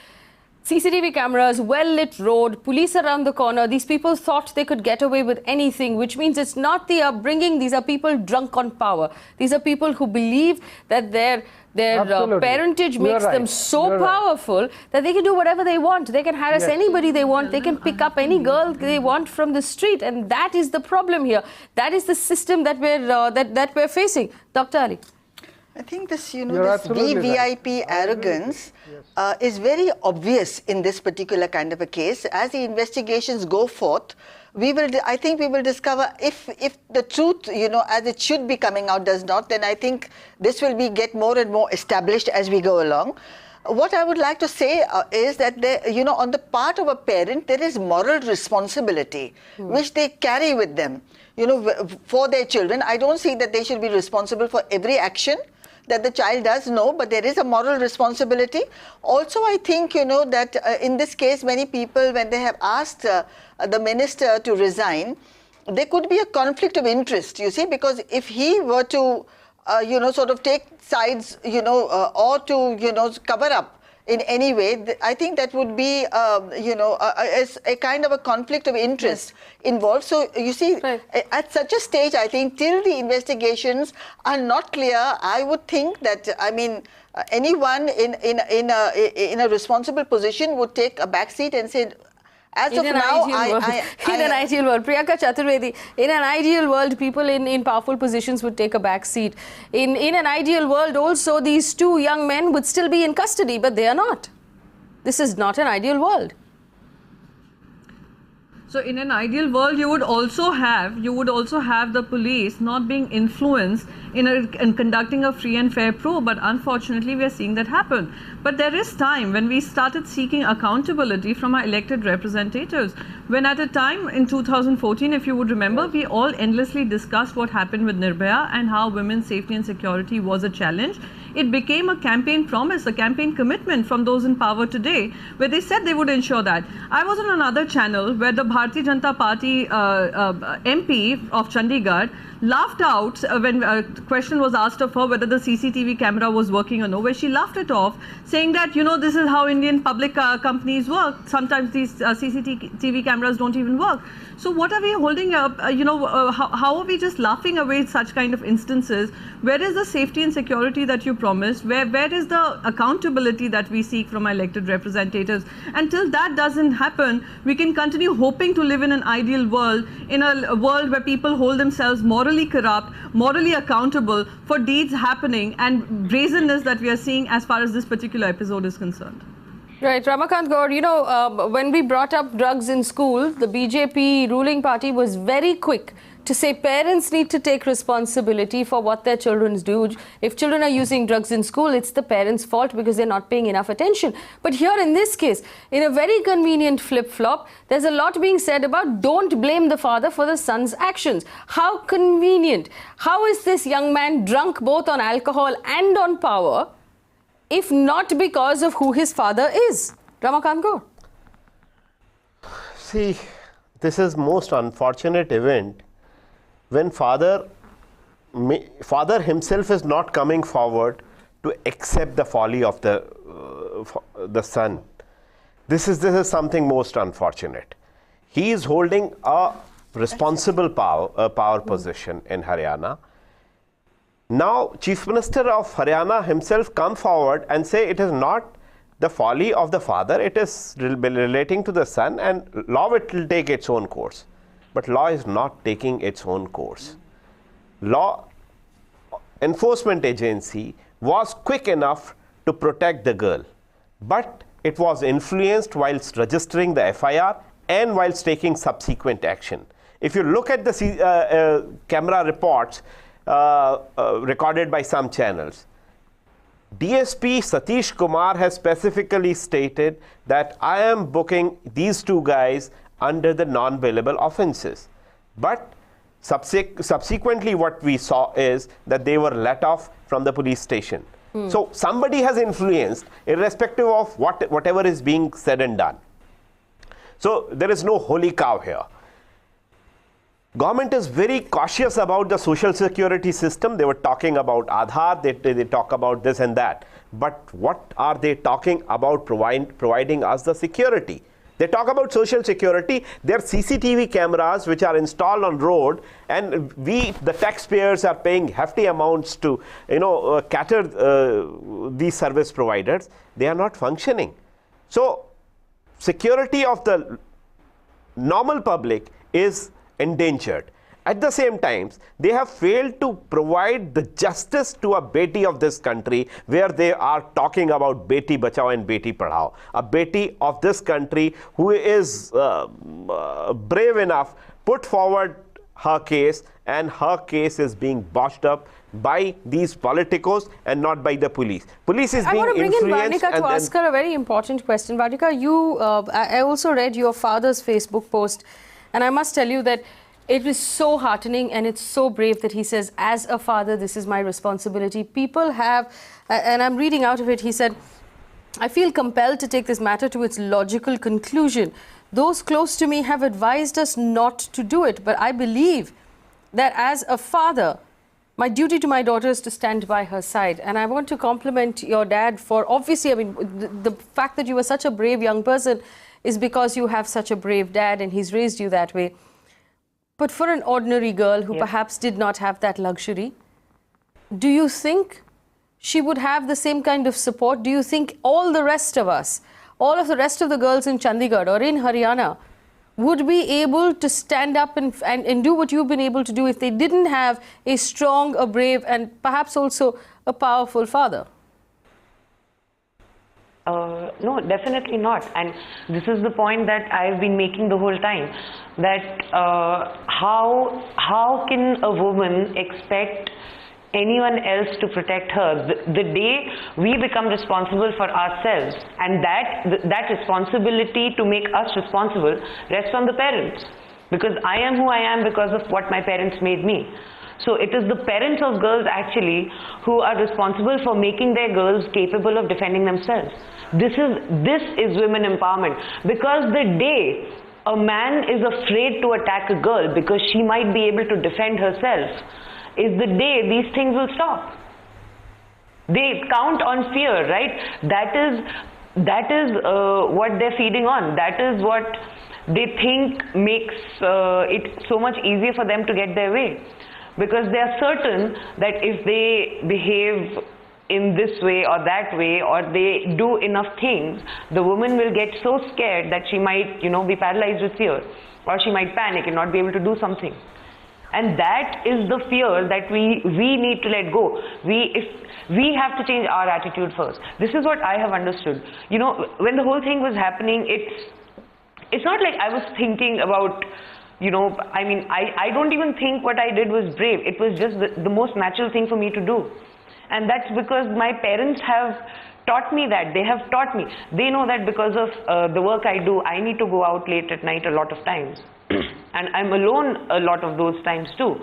CCTV cameras, well-lit road, police around the corner. These people thought they could get away with anything, which means it's not the upbringing. These are people drunk on power. These are people who believe that their parentage makes them so powerful that they can do whatever they want. They can harass anybody they want. They can pick up any girl they want from the street, and that is the problem here. That is the system that we're facing. Dr. Ali.
I think this, this VVIP arrogance is very obvious in this particular kind of a case. As the investigations go forth, I think we will discover if the truth, as it should be coming out does not, then I think this will get more and more established as we go along. What I would like to say is that, on the part of a parent, there is moral responsibility which they carry with them, for their children. I don't see that they should be responsible for every action that the child does, no, but there is a moral responsibility. Also, I think, that in this case, many people, when they have asked the minister to resign, there could be a conflict of interest, you see, because if he were to, sort of take sides, or to, cover up in any way, I think that would be, a kind of a conflict of interest involved. So, you see, at such a stage, I think, till the investigations are not clear, I would think that, anyone in a responsible position would take a back seat and say, as of now,
in an ideal world, Priyanka Chaturvedi, in an ideal world, people in powerful positions would take a back seat. In an ideal world, also, these 2 young men would still be in custody, but they are not. This is not an ideal world.
So in an ideal world, you would also have the police not being influenced in conducting a free and fair probe, but unfortunately we are seeing that happen. But there is time when we started seeking accountability from our elected representatives. When at a time in 2014, if you would remember, we all endlessly discussed what happened with Nirbhaya and how women's safety and security was a challenge. It became a campaign promise, a campaign commitment from those in power today, where they said they would ensure that. I was on another channel where the Bharatiya Janata Party MP of Chandigarh laughed out when a question was asked of her whether the CCTV camera was working or no, where she laughed it off, saying that, you know, this is how Indian public companies work. Sometimes these CCTV cameras don't even work. So what are we holding up? How are we just laughing away such kind of instances? Where is the safety and security that you promised? Where is the accountability that we seek from our elected representatives? Until that doesn't happen, we can continue hoping to live in an ideal world, in a world where people hold themselves morally corrupt, morally accountable for deeds happening and brazenness that we are seeing as far as this particular episode is concerned.
Right, Ramakant Gaur, you know, when we brought up drugs in school, the BJP ruling party was very quick to say parents need to take responsibility for what their children do. If children are using drugs in school, it's the parents' fault because they're not paying enough attention. But here in this case, in a very convenient flip-flop, there's a lot being said about don't blame the father for the son's actions. How convenient. How is this young man drunk both on alcohol and on power, if not because of who his father is? Ramakant Gaur.
See, this is most unfortunate event when father himself is not coming forward to accept the folly of the son. This is something most unfortunate. He is holding a responsible power position in Haryana. Now, Chief Minister of Haryana himself come forward and say it is not the folly of the father, it is relating to the son, and law will take its own course. But law is not taking its own course. Law enforcement agency was quick enough to protect the girl, but it was influenced whilst registering the FIR and whilst taking subsequent action. If you look at the camera reports recorded by some channels, DSP Satish Kumar has specifically stated that I am booking these two guys under the non-bailable offences. But subsequently what we saw is that they were let off from the police station. So somebody has influenced, irrespective of whatever is being said and done. So there is no holy cow here. Government is very cautious about the social security system. They were talking about Aadhaar, they talk about this and that. But what are they talking about providing us the security? They talk about social security. There are CCTV cameras which are installed on road, and we, the taxpayers, are paying hefty amounts to, cater these service providers. They are not functioning. So security of the normal public is endangered. At the same time, they have failed to provide the justice to a beti of this country, where they are talking about Beti Bachao and Beti Padhao. A beti of this country who is brave enough put forward her case, and her case is being botched up by these politicos and not by the police. Police is being influenced. I want to bring in Varnika to ask her a very important question. Varnika, I also read your father's Facebook post, and I must tell you that it is so heartening and it's so brave that he says, as a father, this is my responsibility. People have, and I'm reading out of it, he said, I feel compelled to take this matter to its logical conclusion. Those close to me have advised us not to do it, but I believe that as a father, my duty to my daughter is to stand by her side. And I want to compliment your dad for, obviously, I mean, the fact that you were such a brave young person is because you have such a brave dad and he's raised you that way. But for an ordinary girl who perhaps did not have that luxury, do you think she would have the same kind of support? Do you think all the rest of us, all of the rest of the girls in Chandigarh or in Haryana would be able to stand up and do what you've been able to do if they didn't have a strong, a brave, and perhaps also a powerful father?
No, definitely not. And this is the point that I've been making the whole time, that how can a woman expect anyone else to protect her? The day we become responsible for ourselves, and that responsibility to make us responsible rests on the parents, because I am who I am because of what my parents made me. So it is the parents of girls actually who are responsible for making their girls capable of defending themselves. This is women empowerment, because the day a man is afraid to attack a girl because she might be able to defend herself is the day these things will stop. They count on fear, right? That is what they're feeding on. That is what they think makes it so much easier for them to get their way. Because they are certain that if they behave in this way or that way, or they do enough things, the woman will get so scared that she might, be paralyzed with fear, or she might panic and not be able to do something. And that is the fear that we need to let go. We have to change our attitude first. This is what I have understood. When the whole thing was happening, it's not like I was thinking about, I don't even think what I did was brave. It was just the most natural thing for me to do. And that's because my parents have taught me that. They have taught me. They know that because of the work I do, I need to go out late at night a lot of times. And I'm alone a lot of those times too.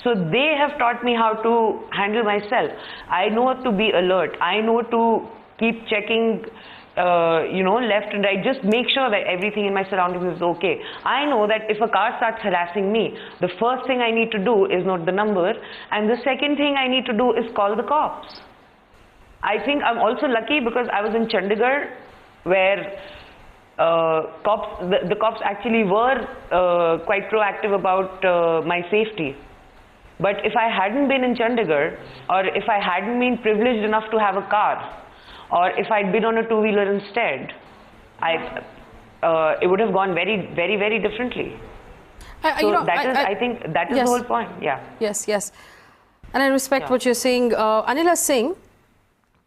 So they have taught me how to handle myself. I know to be alert. I know to keep checking left and right, just make sure that everything in my surroundings is okay. I know that if a car starts harassing me, the first thing I need to do is note the number, and the second thing I need to do is call the cops. I think I'm also lucky because I was in Chandigarh, where the cops actually were quite proactive about my safety. But if I hadn't been in Chandigarh, or if I hadn't been privileged enough to have a car, or if I'd been on a two-wheeler instead, it would have gone very, very, very differently. I think that is the whole point. Yeah.
Yes. And I respect what you're saying. Anila Singh,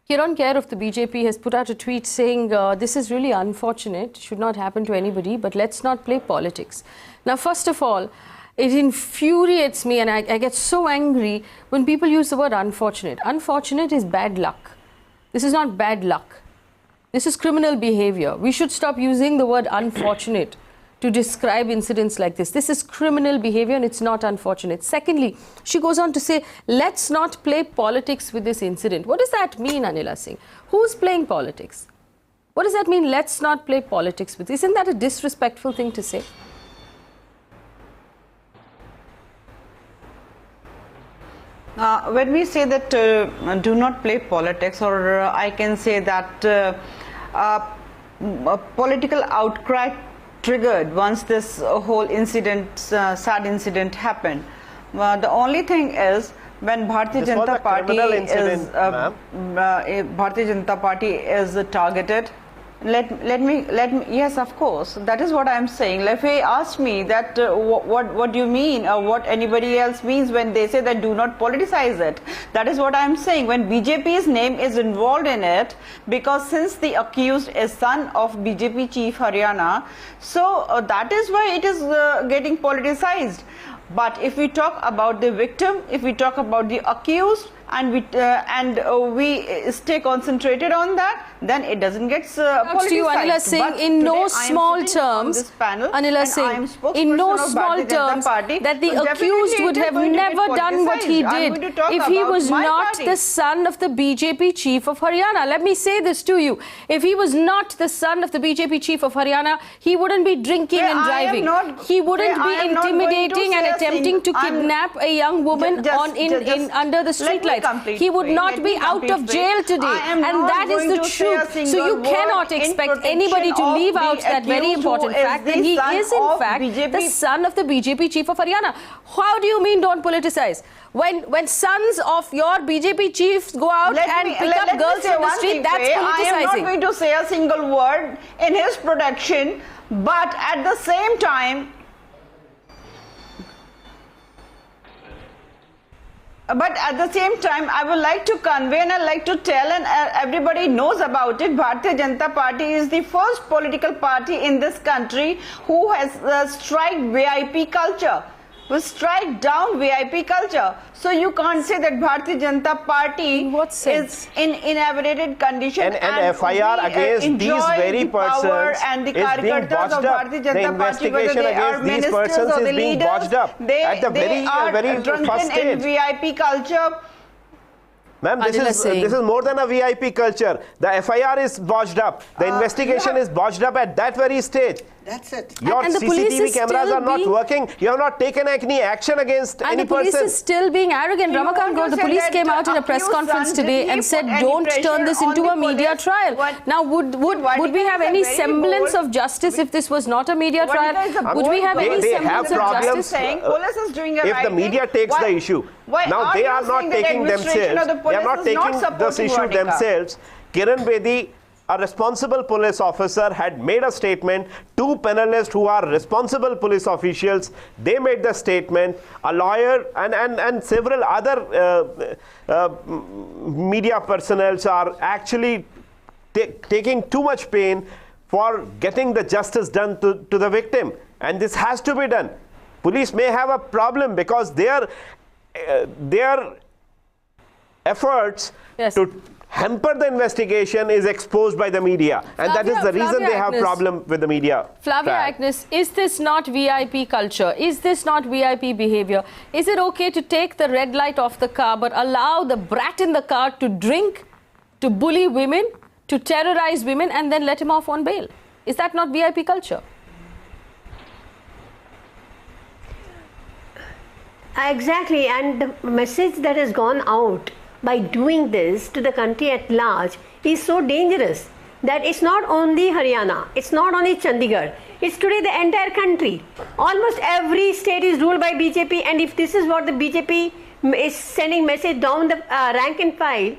Kiran Kher of the BJP has put out a tweet saying, this is really unfortunate, should not happen to anybody, but let's not play politics. Now, first of all, it infuriates me and I get so angry when people use the word unfortunate. Unfortunate is bad luck. This is not bad luck. This is criminal behavior. We should stop using the word unfortunate to describe incidents like this. This is criminal behavior and it's not unfortunate. Secondly, she goes on to say, let's not play politics with this incident. What does that mean, Anila Singh? Who's playing politics? What does that mean, let's not play politics with this? Isn't that a disrespectful thing to say?
When we say that do not play politics, or I can say that a political outcry triggered once this whole incident, sad incident happened. The only thing is when Bharatiya Janata Party is targeted. Let me, yes, of course, that is what I am saying. Lefay asked me that what do you mean, or what anybody else means when they say that do not politicize it. That is what I am saying. When BJP's name is involved in it, because since the accused is son of BJP chief Haryana, so that is why it is getting politicized. But if we talk about the victim, if we talk about the accused, and we stay concentrated on that, then it doesn't get politicized.
To you, Anila Singh, in no small terms, Anila Singh, in no small terms, that the accused would have never done what he did if he was not the son of the BJP chief of Haryana. Let me say this to you. If he was not the son of the BJP chief of Haryana, he wouldn't be drinking and driving. He wouldn't be intimidating and attempting to kidnap a young woman under the street lights. He would not be out of jail today, and that is the truth. So you cannot expect anybody to leave out that very important fact that he is in fact the son of the BJP chief of Haryana. How do you mean don't politicize? When sons of your BJP chiefs go out and pick up girls in the street, that's politicizing.
I am not going to say a single word in his protection, but at the same time, I would like to convey and I'd like to tell, and everybody knows about it, Bharatiya Janata Party is the first political party in this country who has struck VIP culture. We strike down VIP culture. So you can't say that Bharatiya Janata Party is in inevitable condition
and FIR against these very persons
and the
is being botched up. The investigation against these persons is being botched up at the very first stage.
In VIP culture.
Ma'am, this is more than a VIP culture. The FIR is botched up. The investigation is botched up at that very stage.
That's it.
Your
And the police
CCTV
is
cameras
still
are not
being-
working. You have not taken any action against
And
any
the police
person.
is still being arrogant. Ramakant Gaur, the police came out in a press conference today and said, don't turn this into a media trial. Now, would we have any semblance of justice if this was not a media trial? Would we have any semblance of justice?
Police is doing a
If
right
the media
thing.
takes the issue. Now they are not taking themselves. They are not taking this issue themselves. Kiran Bedi, a responsible police officer, had made a statement. Two panelists who are responsible police officials, they made the statement. A lawyer and several other media personnel are actually taking too much pain for getting the justice done to the victim. And this has to be done. Police may have a problem because their efforts to hamper the investigation is exposed by the media, and that is the reason they have problem with the media.
Flavia Agnes, is this not VIP culture? Is this not VIP behavior? Is it okay to take the red light off the car but allow the brat in the car to drink, to bully women, to terrorize women, and then let him off on bail? Is that not VIP culture?
Exactly, and the message that has gone out by doing this to the country at large is so dangerous that it's not only Haryana, it's not only Chandigarh, it's today the entire country. Almost every state is ruled by BJP, and if this is what the BJP is sending message down the rank and file,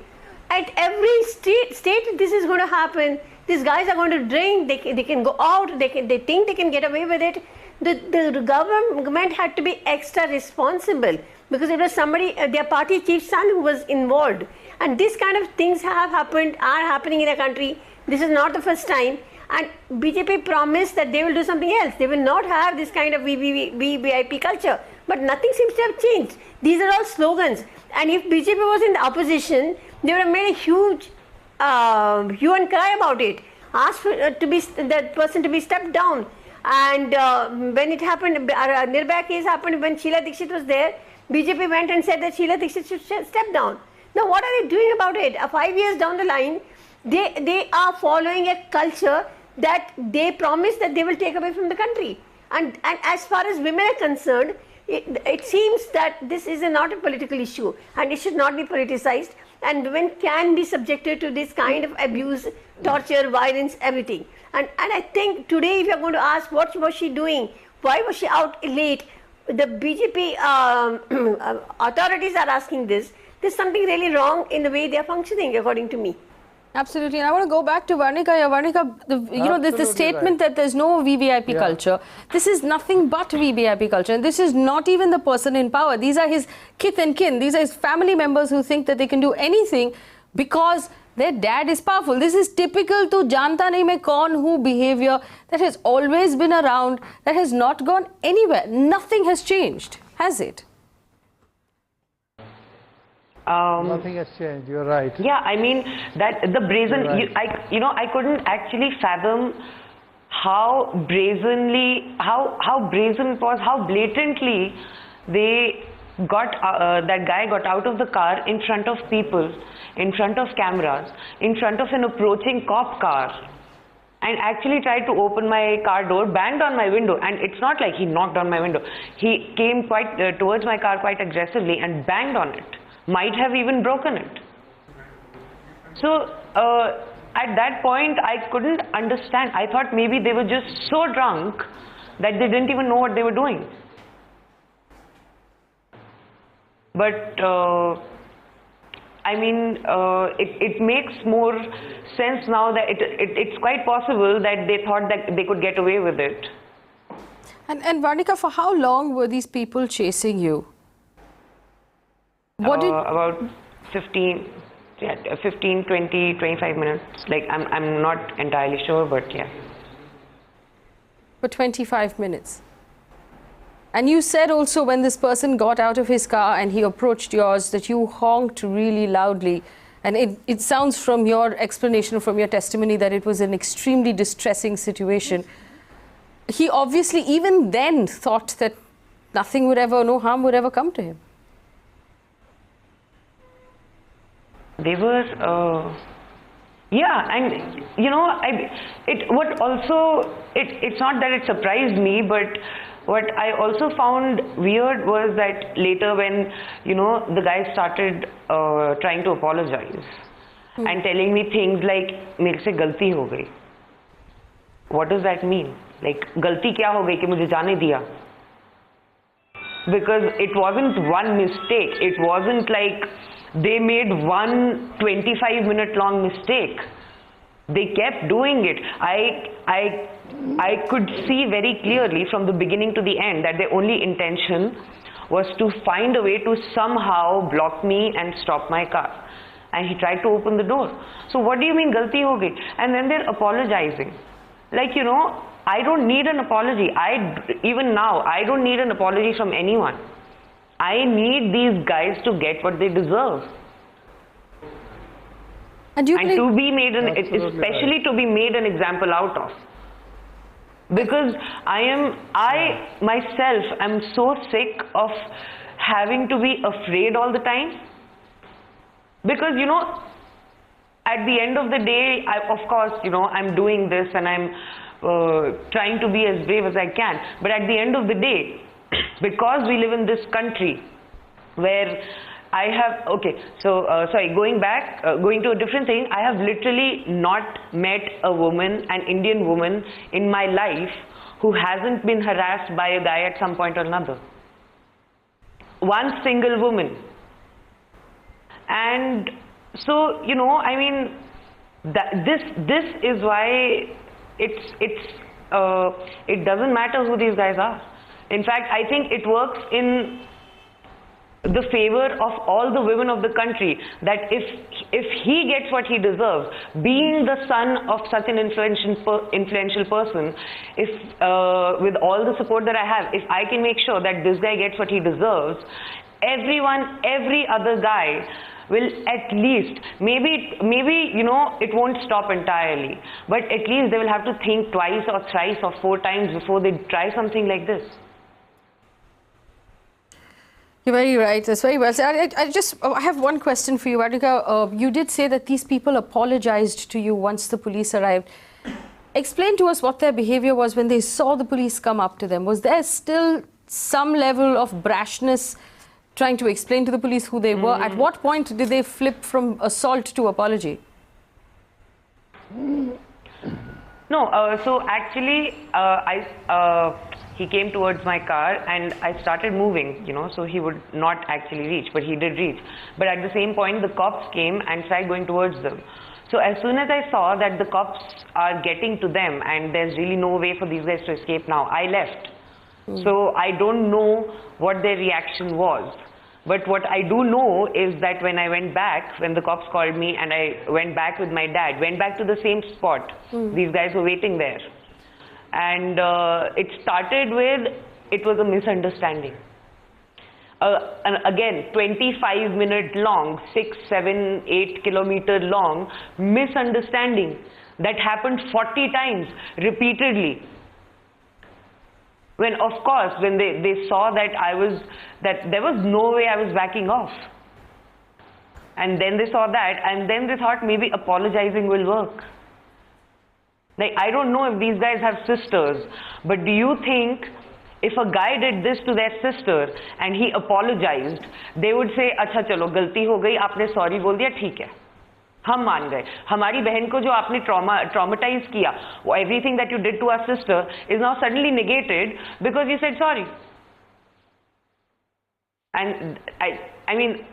at every state this is going to happen. These guys are going to drink, they can go out, they think they can get away with it. The government had to be extra responsible because it was somebody, their party chief's son, who was involved. And this kind of things are happening in the country. This is not the first time. And BJP promised that they will do something else. They will not have this kind of VIP culture. But nothing seems to have changed. These are all slogans. And if BJP was in the opposition, they would have made a huge hue and cry about it. Asked for, that person to be stepped down. And when it happened, Nirbhaya case happened, when Sheila Dikshit was there, BJP went and said that Sheila Dikshit should step down. Now, what are they doing about it? 5 years down the line, they are following a culture that they promise that they will take away from the country. And as far as women are concerned, it seems that this is not a political issue and it should not be politicized. And women can be subjected to this kind of abuse, torture, violence, everything. And I think today, if you're going to ask what was she doing, why was she out late, the BJP authorities are asking this. There's something really wrong in the way they are functioning, according to me.
Absolutely. And I want to go back to Varnika. Yeah, Varnika, there's the statement that there's no VVIP culture. This is nothing but VVIP culture. And this is not even the person in power. These are his kith and kin. These are his family members who think that they can do anything because their dad is powerful. This is typical to Janta nahi mein kaun hu behavior that has always been around, that has not gone anywhere. Nothing has changed, has it?
Nothing has changed. You're right.
Yeah, I mean that the brazen.
Right.
I couldn't actually fathom how brazenly, how brazen it was, how blatantly they got that guy got out of the car in front of people, in front of cameras, in front of an approaching cop car, and actually tried to open my car door, banged on my window. And it's not like he knocked on my window. He came quite towards my car quite aggressively and banged on it. Might have even broken it. So at that point, I couldn't understand. I thought maybe they were just so drunk that they didn't even know what they were doing. But I mean, it makes more sense now that it's quite possible that they thought that they could get away with it.
And Varnika, for how long were these people chasing you?
About 15, 20, 25 minutes. Like, I'm not entirely sure, but yeah.
For 25 minutes. And you said also when this person got out of his car and he approached yours that you honked really loudly. And it sounds from your explanation, from your testimony, that it was an extremely distressing situation. He obviously even then thought that nothing would ever, no harm would ever come to him.
They were, Yeah, and you know, it's not that it surprised me, but what I also found weird was that later when, you know, the guy started trying to apologize and telling me things like, मेरे से गलती हो गई. What does that mean? Like, गलती क्या हो गई कि मुझे जाने दिया? Because it wasn't one mistake. It wasn't like they made one 25-minute long mistake. They kept doing it. I could see very clearly from the beginning to the end that their only intention was to find a way to somehow block me and stop my car. And he tried to open the door. So what do you mean galti ho gayi? And then they're apologizing. Like, you know, I don't need an apology. Even now, I don't need an apology from anyone. I need these guys to get what they deserve. And to be made especially to be made an example out of. Because I myself am so sick of having to be afraid all the time. Because, you know, at the end of the day, of course, you know, I'm doing this and I'm trying to be as brave as I can. But at the end of the day, because we live in this country where I have, going to a different thing, I have literally not met a woman, an Indian woman in my life who hasn't been harassed by a guy at some point or another. One single woman. And so, you know, I mean, this is why it doesn't matter who these guys are. In fact, I think it works in the favor of all the women of the country that if he gets what he deserves, being the son of such an influential person, if with all the support that I have, if I can make sure that this guy gets what he deserves, every other guy will at least, maybe you know, it won't stop entirely, but at least they will have to think twice or thrice or 4 times before they try something like this.
You're very right. That's very well said. I have one question for you, Varnika. You did say that these people apologized to you once the police arrived. Explain to us what their behavior was when they saw the police come up to them. Was there still some level of brashness trying to explain to the police who they were? At what point did they flip from assault to apology?
No, so actually, he came towards my car and I started moving, you know, so he would not actually reach, but he did reach. But at the same point, the cops came and started going towards them. So as soon as I saw that the cops are getting to them and there's really no way for these guys to escape now, I left. So I don't know what their reaction was. But what I do know is that when I went back, when the cops called me and I went back with my dad, went back to the same spot, these guys were waiting there. And it started with, it was a misunderstanding. And again, 25-minute long, 6, 7, 8 kilometer long misunderstanding that happened 40 times repeatedly. When, of course, when they saw that that there was no way I was backing off. And then they saw that, and then they thought maybe apologizing will work. Like, I don't know if these guys have sisters, but do you think if a guy did this to their sister and he apologized, they would say, अच्छा चलो गलती हो गई, आपने sorry बोल दिया, ठीक है, हम मान गए. हमारी बहन को जो आपने traumatize किया, everything that you did to our sister is now suddenly negated because you said sorry. And I mean,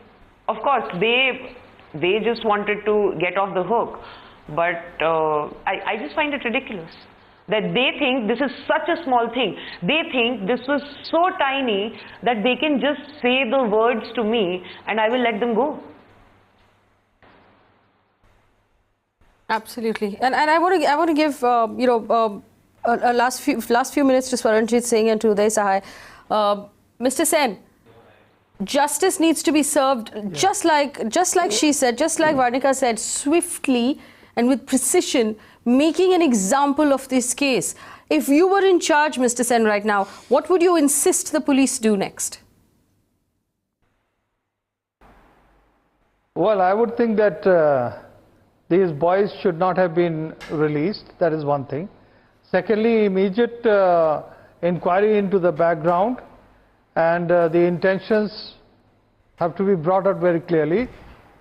of course, they just wanted to get off the hook. But I just find it ridiculous that they think this is such a small thing. They think this was so tiny that they can just say the words to me and I will let them go.
Absolutely. And I want to give you know a last few minutes to Swaranjit Singh and to Uday Sahai. Mr. Sen, justice needs to be served just like she said, just like Varnika said, swiftly and with precision, making an example of this case. If you were in charge, Mr. Sen, right now, what would you insist the police do next?
Well, I would think that these boys should not have been released. That is one thing. Secondly, immediate inquiry into the background and the intentions have to be brought out very clearly.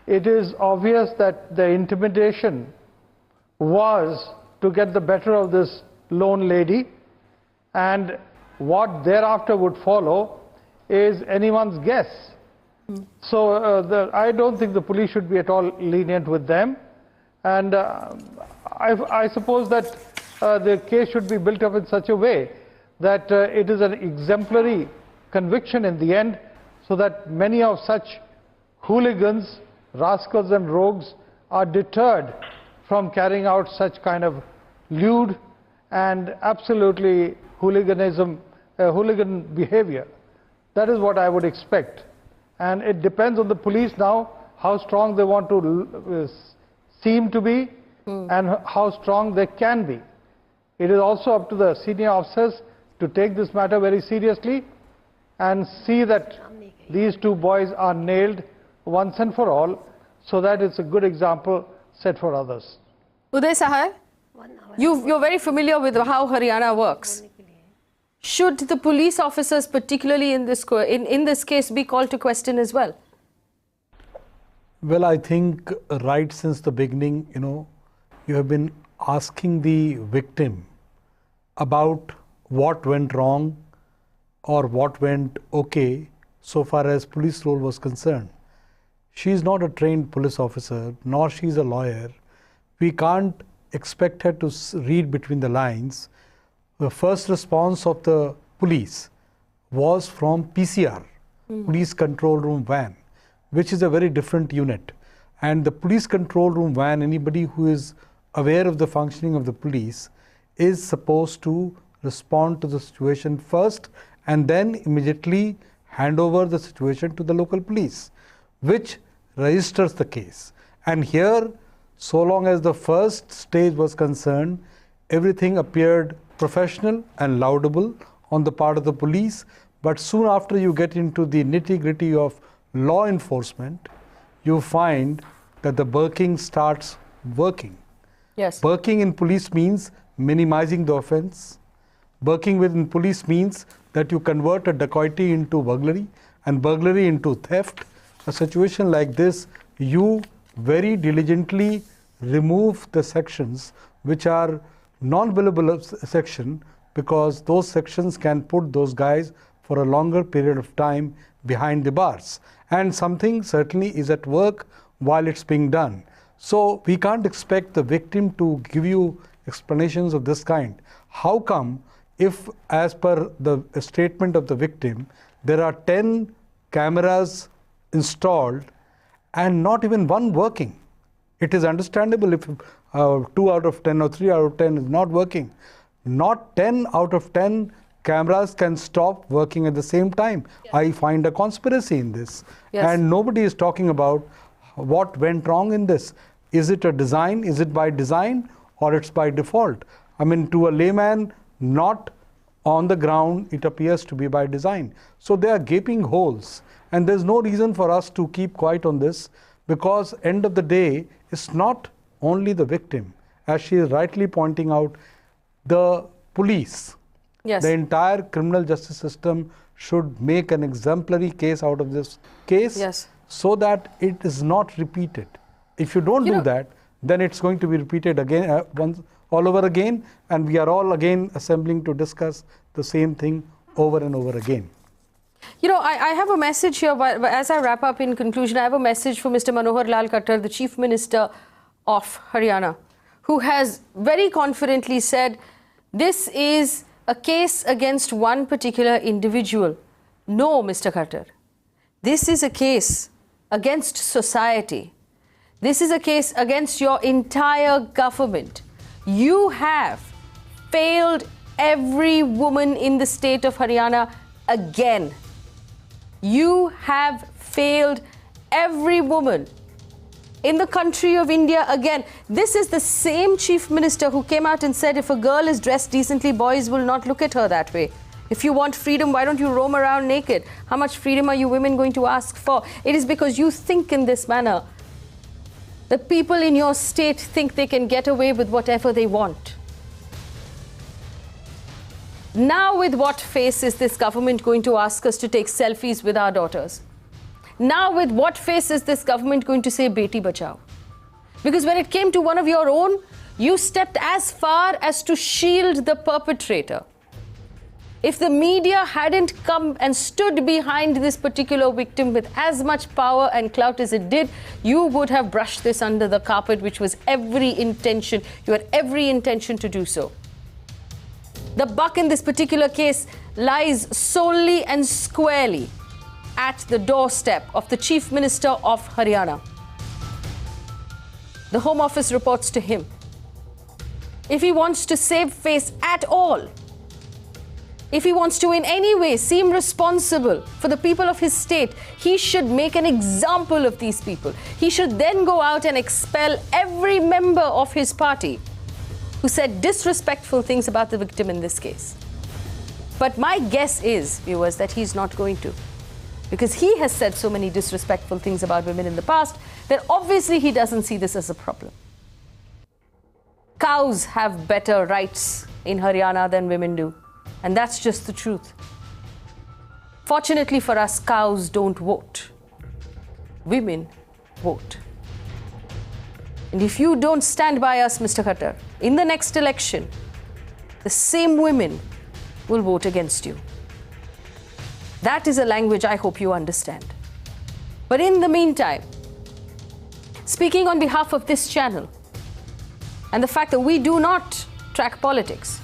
It is obvious that the intimidation was to get the better of this lone lady, and what thereafter would follow is anyone's guess. So I don't think the police should be at all lenient with them, and I suppose that the case should be built up in such a way that it is an exemplary conviction in the end, so that many of such hooligans, rascals and rogues are deterred from carrying out such kind of lewd and absolutely hooligan behavior. That is what I would expect. And it depends on the police now how strong they want to seem to be and how strong they can be. It is also up to the senior officers to take this matter very seriously and see that these two boys are nailed once and for all, so that it's a good example set for others.
Uday Sahai, you're very familiar with how Haryana works. Should the police officers, particularly in this case, be called to question as well?
Well, I think right since the beginning, you have been asking the victim about what went wrong or what went okay so far as police role was concerned. She is not a trained police officer, nor she is a lawyer. We can't expect her to read between the lines. The first response of the police was from PCR, Police Control Room Van, which is a very different unit. And the Police Control Room Van, anybody who is aware of the functioning of the police, is supposed to respond to the situation first and then immediately hand over the situation to the local police, which registers the case. And here, so long as the first stage was concerned, everything appeared professional and laudable on the part of the police. But soon after you get into the nitty-gritty of law enforcement, you find that the burking starts working.
Yes.
Burking in police means minimizing the offense. Burking within police means that you convert a dacoity into burglary and burglary into theft. A situation like this, you very diligently remove the sections which are non-billable section, because those sections can put those guys for a longer period of time behind the bars. And something certainly is at work while it's being done. So we can't expect the victim to give you explanations of this kind. How come, if as per the statement of the victim, there are 10 cameras installed and not even one working? It is understandable if 2 out of 10 or 3 out of 10 is not working. Not 10 out of 10 cameras can stop working at the same time. Yes. I find a conspiracy in this. Yes. And nobody is talking about what went wrong in this. Is it a design? Is it by design or it's by default? I mean, to a layman, not on the ground, it appears to be by design. So there are gaping holes, and there's no reason for us to keep quiet on this, because end of the day, it's not only the victim. As she is rightly pointing out, the police,
yes,
the entire criminal justice system should make an exemplary case out of this case,
yes,
so that it is not repeated. If you don't do that, then it's going to be repeated again, all over again, and we are all again assembling to discuss the same thing over and over again.
I have a message here, as I wrap up in conclusion, I have a message for Mr. Manohar Lal Khattar, the Chief Minister of Haryana, who has very confidently said, this is a case against one particular individual. No, Mr. Khattar. This is a case against society. This is a case against your entire government. You have failed every woman in the state of Haryana again. You have failed every woman in the country of India again. This is the same Chief Minister who came out and said, if a girl is dressed decently, boys will not look at her that way. If you want freedom, why don't you roam around naked? How much freedom are you women going to ask for? It is because you think in this manner The people in your state think they can get away with whatever they want. Now, with what face is this government going to ask us to take selfies with our daughters? Now, with what face is this government going to say Beti Bachao? Because when it came to one of your own, you stepped as far as to shield the perpetrator. If the media hadn't come and stood behind this particular victim with as much power and clout as it did, you would have brushed this under the carpet, which was every intention. You had every intention to do so. The buck in this particular case lies solely and squarely at the doorstep of the Chief Minister of Haryana. The Home Office reports to him. If he wants to save face at all, if he wants to in any way seem responsible for the people of his state, he should make an example of these people. He should then go out and expel every member of his party who said disrespectful things about the victim in this case. But my guess is, viewers, that he's not going to. Because he has said so many disrespectful things about women in the past that obviously he doesn't see this as a problem. Cows have better rights in Haryana than women do. And that's just the truth. Fortunately for us, cows don't vote. Women vote. And if you don't stand by us, Mr. Khattar, in the next election, the same women will vote against you. That is a language I hope you understand. But in the meantime, speaking on behalf of this channel, and the fact that we do not track politics,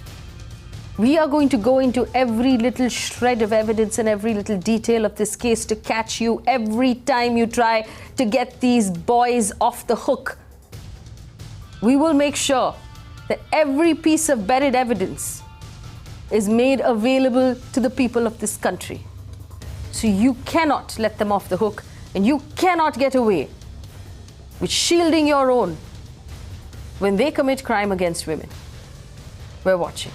we are going to go into every little shred of evidence and every little detail of this case to catch you every time you try to get these boys off the hook. We will make sure that every piece of buried evidence is made available to the people of this country. So you cannot let them off the hook, and you cannot get away with shielding your own when they commit crime against women. We're watching.